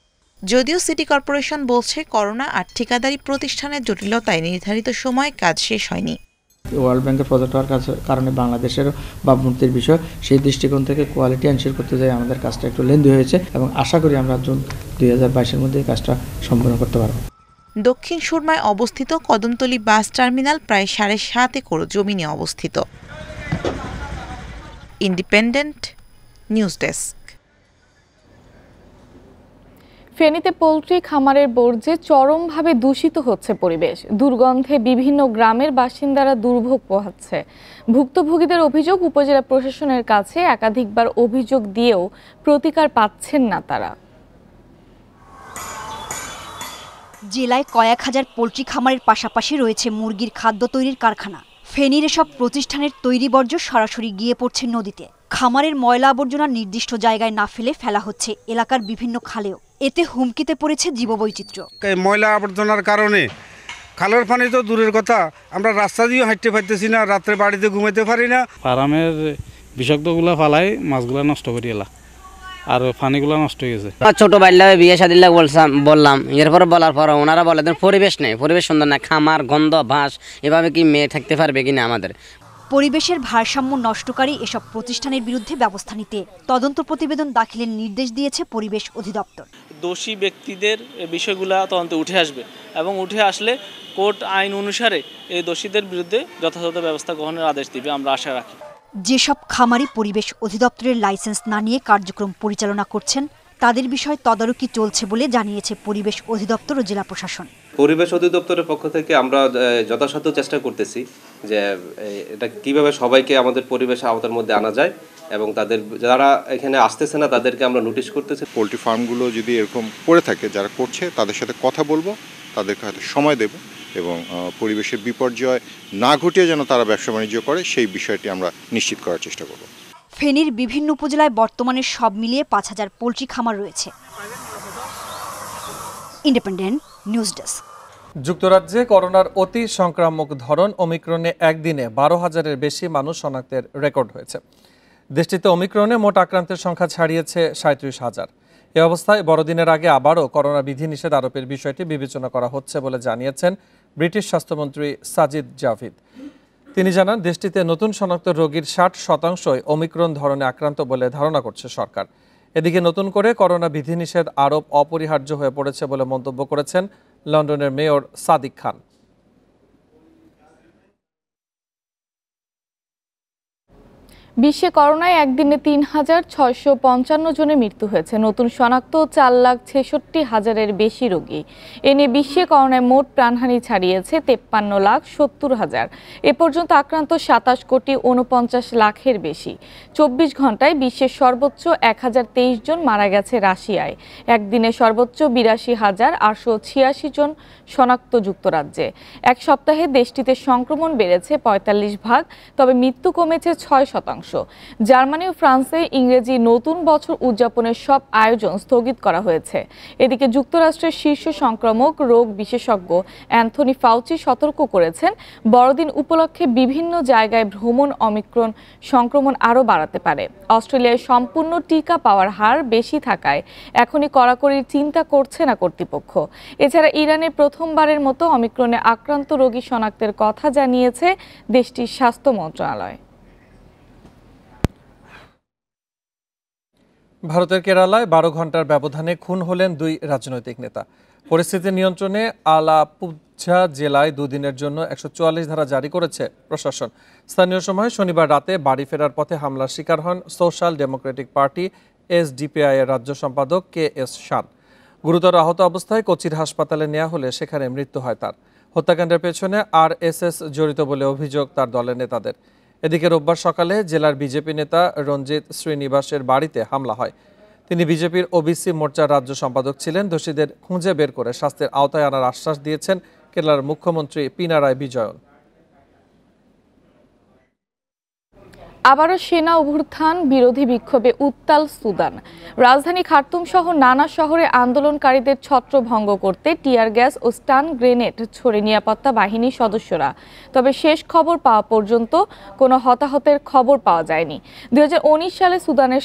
যদিও সিটি কর্পোরেশন বলছে করোনা আর ঠিকাদারি প্রতিষ্ঠানের জটিলতায় নির্ধারিত সময় কাজ শেষ হয়নি। ওয়ার্ল্ড ব্যাংকের প্রজেক্ট হওয়ার কারণে বাংলাদেশের ভাবমূর্তির বিষয়, সেই দৃষ্টিকোণ থেকে কোয়ালিটি এনশিওর করতে যাই আমাদের কাজটা একটু লেন্দি হয়েছে এবং আশা করি আমরা জুন 2022-এর মধ্যে কাজটা সম্পূর্ণ করতে পারব। দক্ষিণ সুরমায় অবস্থিত কদমতলী বাস টার্মিনাল প্রায় 7.5 একর জমিনে অবস্থিত। Independent news desk. ফেনীতে পোল্ট্রি খামারের বর্জ্যে চরমভাবে দূষিত হচ্ছে পরিবেশ। দুর্গন্ধে বিভিন্ন গ্রামের বাসিন্দারা দুর্ভোগ পোহাচ্ছে। ভুক্তভোগীদের অভিযোগ, উপজেলা প্রশাসনের কাছে একাধিকবার অভিযোগ দিয়েও প্রতিকার পাচ্ছেন না তারা। জেলায় কয়েক হাজার পোল্ট্রি খামারের পাশাপাশি রয়েছে মুরগির খাদ্য তৈরির কারখানা। ফেনীর এসব প্রতিষ্ঠানের তৈরি বর্জ্য সরাসরি গিয়ে পড়ছে নদীতে। খামারের ময়লা আবর্জনা নির্দিষ্ট জায়গায় না ফেলা হচ্ছে এলাকার বিভিন্ন খালেও। এতে হুমকিতে পড়েছে জীববৈচিত্র্য। ময়লা আবর্জনার কারণে খালের পানি তো দূরের কথা, আমরা রাস্তা দিয়েও হাঁটতে পারতেছি না, রাত্রে বাড়িতে ঘুমাতে পারি না। ফার্মের বিষাক্তগুলো ফালাই মাছগুলো নষ্ট করি এলা, আর পানিগুলো নষ্ট হয়ে গেছে। ছোট বাইলা বিয়ে শাদির লাগ বললাম, এরপর বলার পর ওনারা বলে পরিবেশ নেই, পরিবেশ সুন্দর না, খামার গন্ধ ভাস, এভাবে কি মেয়ে থাকতে পারবে কিনা আমাদের। পরিবেশের ভারসাম্য নষ্টকারী এসব প্রতিষ্ঠানের বিরুদ্ধে ব্যবস্থা নিতে তদন্ত প্রতিবেদন দাখিলের নির্দেশ দিয়েছে পরিবেশ অধিদপ্তর। দোষী ব্যক্তিদের বিষয়গুলো তদন্তে উঠে আসবে এবং উঠে আসলে কোর্ট আইন অনুসারে এই দোষীদের বিরুদ্ধে যথাযথ ব্যবস্থা গ্রহণের আদেশ দিবে, আমরা আশা রাখি। যেসব খামারি পরিবেশ অধিদপ্তরের লাইসেন্স না নিয়ে কার্যক্রম পরিচালনা করছেন তাদের বিষয়ে তদারকি চলছে বলে জানিয়েছে পরিবেশ অধিদপ্তর ও জেলা প্রশাসন। পরিবেশ অধিদপ্তরের পক্ষ থেকে আমরা যথাসাধ্য চেষ্টা করতেছি যে এটা কিভাবে সবাইকে আমাদের পরিবেশের আওতার মধ্যে আনা যায় এবং তাদের যারা এখানে আসতেছে না তাদেরকে আমরা নোটিশ করতেছি। পোল্ট্রি ফার্মগুলো যদি এরকম করে থাকে, যারা করছে তাদের সাথে কথা বলবো, তাদেরকে হয়তো সময় দেব এবং পরিবেশের বিপর্যয় না ঘটিয়ে যেন তারা ব্যবসা বাণিজ্য করে সেই বিষয়টি আমরা নিশ্চিত করার চেষ্টা করব। ফেনীর বিভিন্ন উপজেলায় বর্তমানে সব মিলিয়ে 5000 পোল্ট্রি খামার রয়েছে। Independent news desk. যুক্তরাজ্যে করোনার অতি সংক্রামক ধরন ওমিক্রনে একদিনে 12,000-এর বেশি মানুষ শনাক্তের রেকর্ড হয়েছে। দেশটিতে ওমিক্রনে মোট আক্রান্তের সংখ্যা ছাড়িয়েছে 37,000। এ অবস্থায় বড়দিনের আগে আবারও করোনা বিধিনিষেধ আরোপের বিষয়টি বিবেচনা করা হচ্ছে বলে জানিয়েছেন ব্রিটিশ স্বাস্থ্যমন্ত্রী সাজিদ জাভিদ। তিনি জানান, দেশটিতে নতুন শনাক্ত রোগীর 60% ওমিক্রন ধরনে আক্রান্ত বলে ধারণা করছে সরকার। এদিকে নতুন করে করোনা বিধিনিষেধ আরোপ অপরিহার্য হয়ে পড়েছে বলে মন্তব্য করেছেন লন্ডনের মেয়র সাদিক খান। বিশ্বে করোনায় একদিনে 3,655 জনের মৃত্যু হয়েছে। নতুন শনাক্ত 4,66,000-এর বেশি রোগী। এ নিয়ে বিশ্বে করোনায় মোট প্রাণহানি ছাড়িয়েছে 53,70,000। এ পর্যন্ত আক্রান্ত 27,49,00,000-এর বেশি। 24 ঘন্টায় বিশ্বের সর্বোচ্চ 1,023 জন মারা গেছে রাশিয়ায়। একদিনে সর্বোচ্চ 82,886 জন শনাক্ত যুক্তরাজ্যে। এক সপ্তাহে দেশটিতে সংক্রমণ বেড়েছে 45%, তবে মৃত্যু কমেছে 6%। জার্মানি ও ফ্রান্সে ইংরেজি নতুন বছর উদযাপনের সব আয়োজন স্থগিত করা হয়েছে। এদিকে যুক্তরাষ্ট্রের শীর্ষ সংক্রামক রোগ বিশেষজ্ঞ অ্যান্থনি ফাউচি সতর্ক করেছেন, বড়দিন উপলক্ষে বিভিন্ন জায়গায় ভ্রমণ ওমিক্রন সংক্রমণ আরও বাড়াতে পারে। অস্ট্রেলিয়ায় সম্পূর্ণ টিকা পাওয়ার হার বেশি থাকায় এখনই কড়াকড়ির চিন্তা করছে না কর্তৃপক্ষ। এছাড়া ইরানে প্রথমবারের মতো ওমিক্রনে আক্রান্ত রোগী শনাক্তের কথা জানিয়েছে দেশটির স্বাস্থ্য মন্ত্রণালয়। ভারতের কেরালায় 12 ঘন্টার ব্যবধানে খুন হলেন 2 রাজনৈতিক নেতা। পরিস্থিতি নিয়ন্ত্রণে আলাপুঝা জেলায় 2 দিনের জন্য 144 ধারা জারি করেছে প্রশাসন। স্থানীয় সময় শনিবার রাতে বাড়ি ফেরার পথে হামলার শিকার হন সোশ্যাল ডেমোক্রেটিক পার্টি এসডিপিআই এর রাজ্য সম্পাদক KS শান। গুরুতর আহত অবস্থায় কোচির হাসপাতালে নেওয়া হলে সেখানে মৃত্যু হয় তার। হত্যাকাণ্ডের পেছনে RSS জড়িত বলে অভিযোগ তার দলের নেতাদের। এদিকে রোববার সকালে জেলার বিজেপি নেতা রঞ্জিত শ্রীনিবাসের বাড়িতে হামলা হয়। তিনি বিজেপির ওবিসি মোর্চার রাজ্য সম্পাদক ছিলেন। দোষীদের খুঁজে বের করে শাস্তির আওতায় আনার আশ্বাস দিয়েছেন কেরালার মুখ্যমন্ত্রী পিনারাই বিজয়ন। আবারও সেনা অভ্যুত্থান বিরোধী বিক্ষোভে উত্তাল সুদান। রাজধানী খার্তুম সহ নানা শহরে আন্দোলনকারীদের ছত্রভঙ্গ করতে টিয়ার গ্যাস ও স্টান গ্রেনেড ছোড়ে নিরাপত্তা বাহিনীর সদস্যরা। তবে শেষ খবর পাওয়া পর্যন্ত কোনো হতাহতের খবর পাওয়া যায়নি। 2019 সালে সুদানের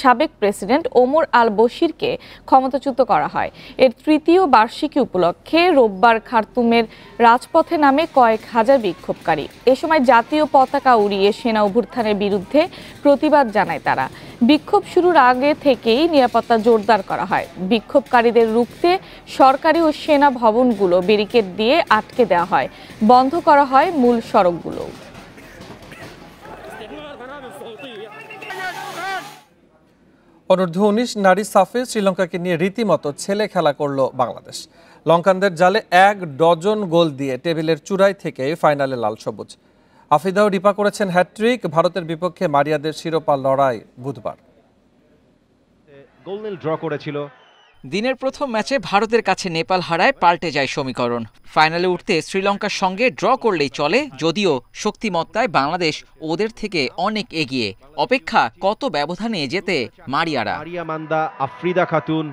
সাবেক প্রেসিডেন্ট ওমর আল বশিরকে ক্ষমতাচ্যুত করা হয়। এর তৃতীয় বার্ষিকী উপলক্ষে রোববার খার্তুমের রাজপথে নামে কয়েক হাজার বিক্ষোভকারী। এ সময় জাতীয় পতাকা উড়িয়ে সেনা অভ্যুত্থানের বিরুদ্ধে প্রতিবাদ জানায় তারা। বিক্ষোভ শুরুর আগে থেকেই নিরাপত্তা জোরদার করা হয়। বিক্ষোভকারীদের রুখতে সরকারি ও সেনা ভবনগুলো ব্যারিকেড দিয়ে আটকে দেওয়া হয়, বন্ধ করা হয় মূল সড়কগুলো। অনূর্ধ্ব-19 নারী সাফে শ্রীলঙ্কাকে নিয়ে রীতিমতো ছেলে খেলা করল বাংলাদেশ। লঙ্কানদের জালে 1 ডজন গোল দিয়ে টেবিলের চূড়ায় থেকে ফাইনালে লাল সবুজ। আফিদা ও রিপা করেছেন হ্যাট্রিক। ভারতের বিপক্ষে মারিয়াদের শিরোপা লড়াই বুধবার। গোলনীল ড্র করেছিল। দিনের প্রথম ম্যাচে ভারতের কাছে নেপাল হারায় পাল্টে যায় সমীকরণ। ফাইনালে উঠতে শ্রীলঙ্কার সঙ্গে ড্র করলেই চলে, যদিও শক্তিমত্তায় বাংলাদেশ ওদের থেকে অনেক এগিয়ে। অপেক্ষা কত ব্যবধানে যেতে মারিয়ারা। আফ্রিদা খাতুন।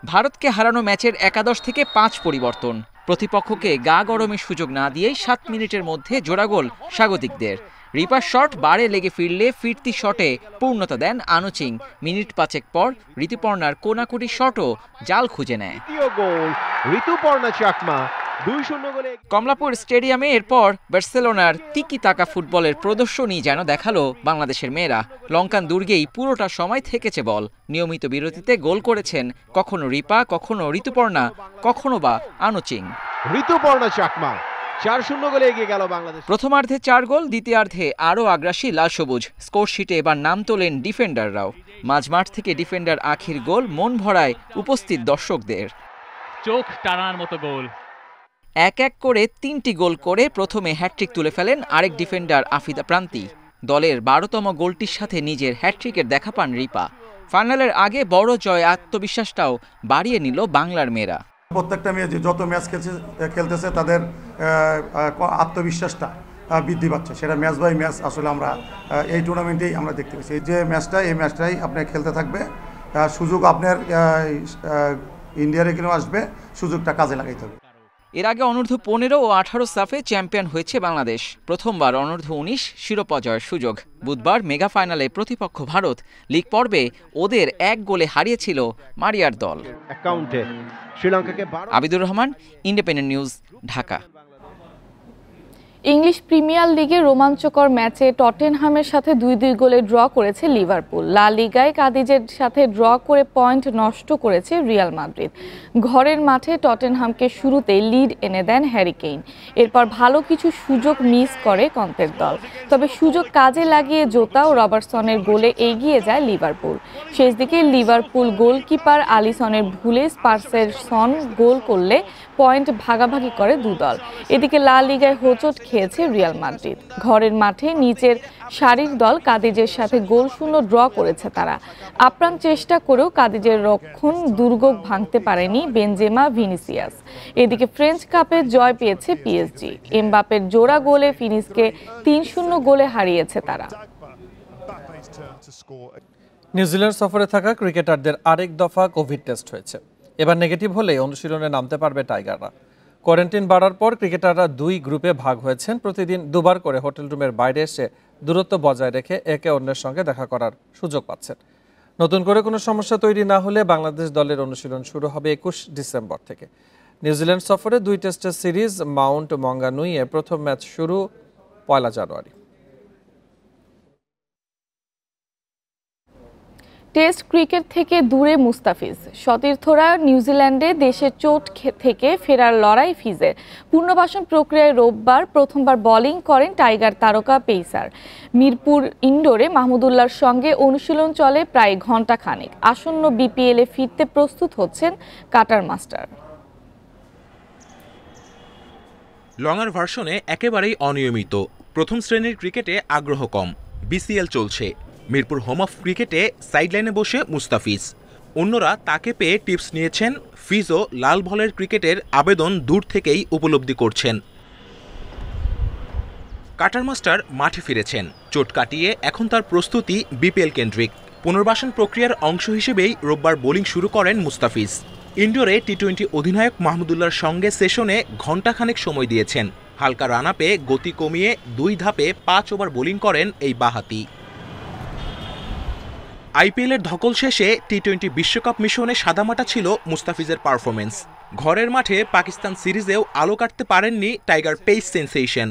ভারতকে হারানো ম্যাচের একাদশ থেকে 5 পরিবর্তন। প্রতিপক্ষকে গা গরমের সুযোগ না দিয়েই 7 মিনিটের মধ্যে জোড়া গোল স্বাগতিকদের। রিপার শট বারে লেগে ফিরলে ফিরতি শটে পূর্ণতা দেন আনুচিং। মিনিট 5 পর ঋতুপর্ণার কোনাকুটি শটও জাল খুঁজে নেয়। কমলাপুর স্টেডিয়ামে এরপর বার্সেলোনার তিকি তাকা ফুটবলের প্রদর্শনী যেন দেখালো বাংলাদেশের মেয়েরা। লঙ্কান দুর্গেই পুরোটা সময় থেকেছে বল। নিয়মিত বিরতিতে গোল করেছেন কখনো রিপা, কখনো ঋতুপর্ণা, কখনো বা আনুচিং। ঋতুপর্ণা চাকমা 4-0 গোলে এগিয়ে গেল বাংলাদেশ। প্রথমার্ধে 4 গোল, দ্বিতীয়ার্ধে আরও আগ্রাসী লাল সবুজ। স্কোরশিটে এবার নাম তোলেন ডিফেন্ডাররাও। মাঝমাঠ থেকে ডিফেন্ডার আখির গোল মন ভরায় উপস্থিত দর্শকদের। চোখ টানার মতো গোল। 1-1 করে 3টি গোল করে প্রথমে হ্যাট্রিক তুলে ফেলেন আরেক ডিফেন্ডার আফিদা প্রান্তি। দলের 12তম গোলটির সাথে নিজের হ্যাট্রিকের দেখা পান রিপা। ফাইনালের আগে বড় জয় আত্মবিশ্বাসটাও বাড়িয়ে নিল বাংলার মেয়েরা। প্রত্যেকটা মেয়ে যে যত ম্যাচ খেলতেছে তাদের আত্মবিশ্বাসটা বৃদ্ধি পাচ্ছে। সেটা ম্যাচ বাই ম্যাচ আসলে আমরা এই টুর্নামেন্টেই আমরা দেখতে পাচ্ছি। এই যে এই ম্যাচটাই আপনার খেলতে থাকবে, সুযোগ আপনার ইন্ডিয়ার এখানেও আসবে, সুযোগটা কাজে লাগাইতে হবে। এর আগে অনূর্ধ্ব-15 ও 18 সাফে চ্যাম্পিয়ন হয়েছে বাংলাদেশ। প্রথমবার অনূর্ধ্ব-19 শিরোপা জয়ের সুযোগ। বুধবার মেগা ফাইনালে প্রতিপক্ষ ভারত। লিগ পর্বে ওদের 1 গোলে হারিয়েছিল মারিয়ার দল। Abidur Rahman, independent news, Dhaka. English premier লিগে রোমাঞ্চকর ম্যাচে টটেনহামের সাথে 2-2 গোলে ড্র করেছে লিভারপুল। লা লিগায় কাদিজের সাথে ড্র করে পয়েন্ট নষ্ট করেছে রিয়াল মাদ্রিদ। ঘরের মাঠে টটেনহামকে শুরুতেই লিড এনে দেন হ্যারি কেইন। এরপর ভালো কিছু সুযোগ মিস করে কন্তের দল। তবে সুযোগ কাজে লাগিয়ে জোতা ও রবার্টসনের গোলে এগিয়ে যায় লিভারপুল। শেষ দিকে লিভারপুল গোলকিপার আলিসনের ভুলে স্পার্সের সন গোল করলে পয়েন্ট ভাগাভাগি করে দুদল। এদিকে লা লিগায় হোঁচট খেয়েছে রিয়াল মাদ্রিদ। ঘরের মাঠে নিচের সারির দল কাদিজের সাথে গোলশূন্য ড্র করেছে তারা। আপ্রাণ চেষ্টা করেও কাদিজের রক্ষণ দুর্গ ভাঙতে পারেনি বেনজেমা, ভিনিসিয়াস। এদিকে ফ্রেঞ্চ কাপে জয় পেয়েছে পিএসজি। এমবাপের জোড়া গোলে ফিনিশকে 3-0 গোলে হারিয়েছে তারা। নিউজিল্যান্ড সফরে থাকা ক্রিকেটারদের আরেক দফা কোভিড টেস্ট হয়েছে। এবার নেগেটিভ হলে অনুশীলনে নামতে পারবে টাইগাররা। কোয়ারেন্টাইন বাড়ার পর ক্রিকেটাররা 2 গ্রুপে ভাগ হয়েছেন। প্রতিদিন 2 বার করে হোটেল রুমের বাইরে এসে দূরত্ব বজায় রেখে একে অন্যের সঙ্গে দেখা করার সুযোগ পাচ্ছেন। নতুন করে কোনো সমস্যা তৈরি না হলে বাংলাদেশ দলের অনুশীলন শুরু হবে 21 ডিসেম্বর থেকে। নিউজিল্যান্ড সফরে 2 টেস্টের সিরিজ মাউন্ট মঙ্গানুইয়ে প্রথম ম্যাচ শুরু 1 জানুয়ারি। টেস্ট ক্রিকেট থেকে দূরে মুস্তাফিজ। সতীর্থরা নিউজিল্যান্ডে দেশের চোট থেকে ফেরার লড়াই ফিজের। পুনর্বাসন প্রক্রিয়ায় রোববার প্রথমবার বোলিং করেন টাইগার তারকা পেসার। মিরপুর ইনডোরে মাহমুদুল্লাহর সঙ্গে অনুশীলন চলে প্রায় ঘণ্টা খানেক। আসন্ন বিপিএলে ফিরতে প্রস্তুত হচ্ছেন কাটার মাস্টার। লঙ্গার ভার্সনে একেবারেই অনিয়মিত। প্রথম শ্রেণীর ক্রিকেটে আগ্রহ কম। বিসিএল চলছে। মিরপুর হোম অফ ক্রিকেটে সাইডলাইনে বসে মুস্তাফিজ। অন্যরা তাকে পেয়ে টিপস নিয়েছেন। ফিজও লাল বলের ক্রিকেটের আবেদন দূর থেকেই উপলব্ধি করছেন। কাটার মাস্টার মাঠে ফিরেছেন। চোট কাটিয়ে এখন তার প্রস্তুতি বিপিএল কেন্দ্রিক। পুনর্বাসন প্রক্রিয়ার অংশ হিসেবেই রোববার বোলিং শুরু করেন মুস্তাফিজ। ইনডোরে টি-20 অধিনায়ক মাহমুদুল্লাহর সঙ্গে সেশনে ঘণ্টাখানেক সময় দিয়েছেন। হালকা রান আপে গতি কমিয়ে 2 ধাপে 5 ওভার বোলিং করেন এই বাঁহাতি। আইপিএলের ধকল শেষে টি-20 বিশ্বকাপ মিশনে সাদামাটা ছিল মুস্তাফিজের পারফরমেন্স। ঘরের মাঠে পাকিস্তান সিরিজেও আলো কাটতে পারেননি টাইগার পেস সেন্সেশন।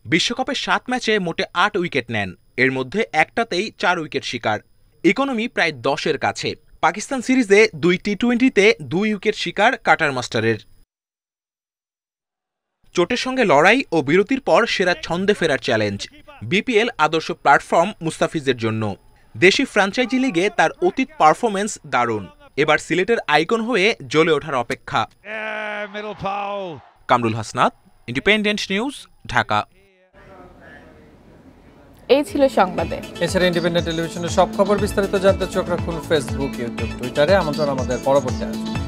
বিশ্বকাপের 7 ম্যাচে মোটে 8 উইকেট নেন, এর মধ্যে একটাতেই 4 উইকেট শিকার। ইকোনমি প্রায় 10-এর কাছে। পাকিস্তান সিরিজে 2 টি-20-তে 2 উইকেট শিকার কাটার মাস্টারের। চোটের সঙ্গে লড়াই ও বিরতির পর সেরা ছন্দে ফেরার চ্যালেঞ্জ। বিপিএল আদর্শ প্ল্যাটফর্ম মুস্তাফিজের জন্য। দেশি ফ্র্যাঞ্চাইজি লিগে তার অতীত পারফরমেন্স দারুণ। এবার সিলেটের আইকন হয়ে জ্বলে ওঠার অপেক্ষা। Kamrul Hasnat, independent news, Dhaka. এই ছিল সংবাদে। এছাড়া ইন্ডিপেন্ডেন্ট টেলিভিশনের সব খবর বিস্তারিত জানতে চোখ রাখুন ফেসবুক, ইউটিউব, টুইটারে। আমন্ত্রণ আমাদের পরবর্তী আয়োজন।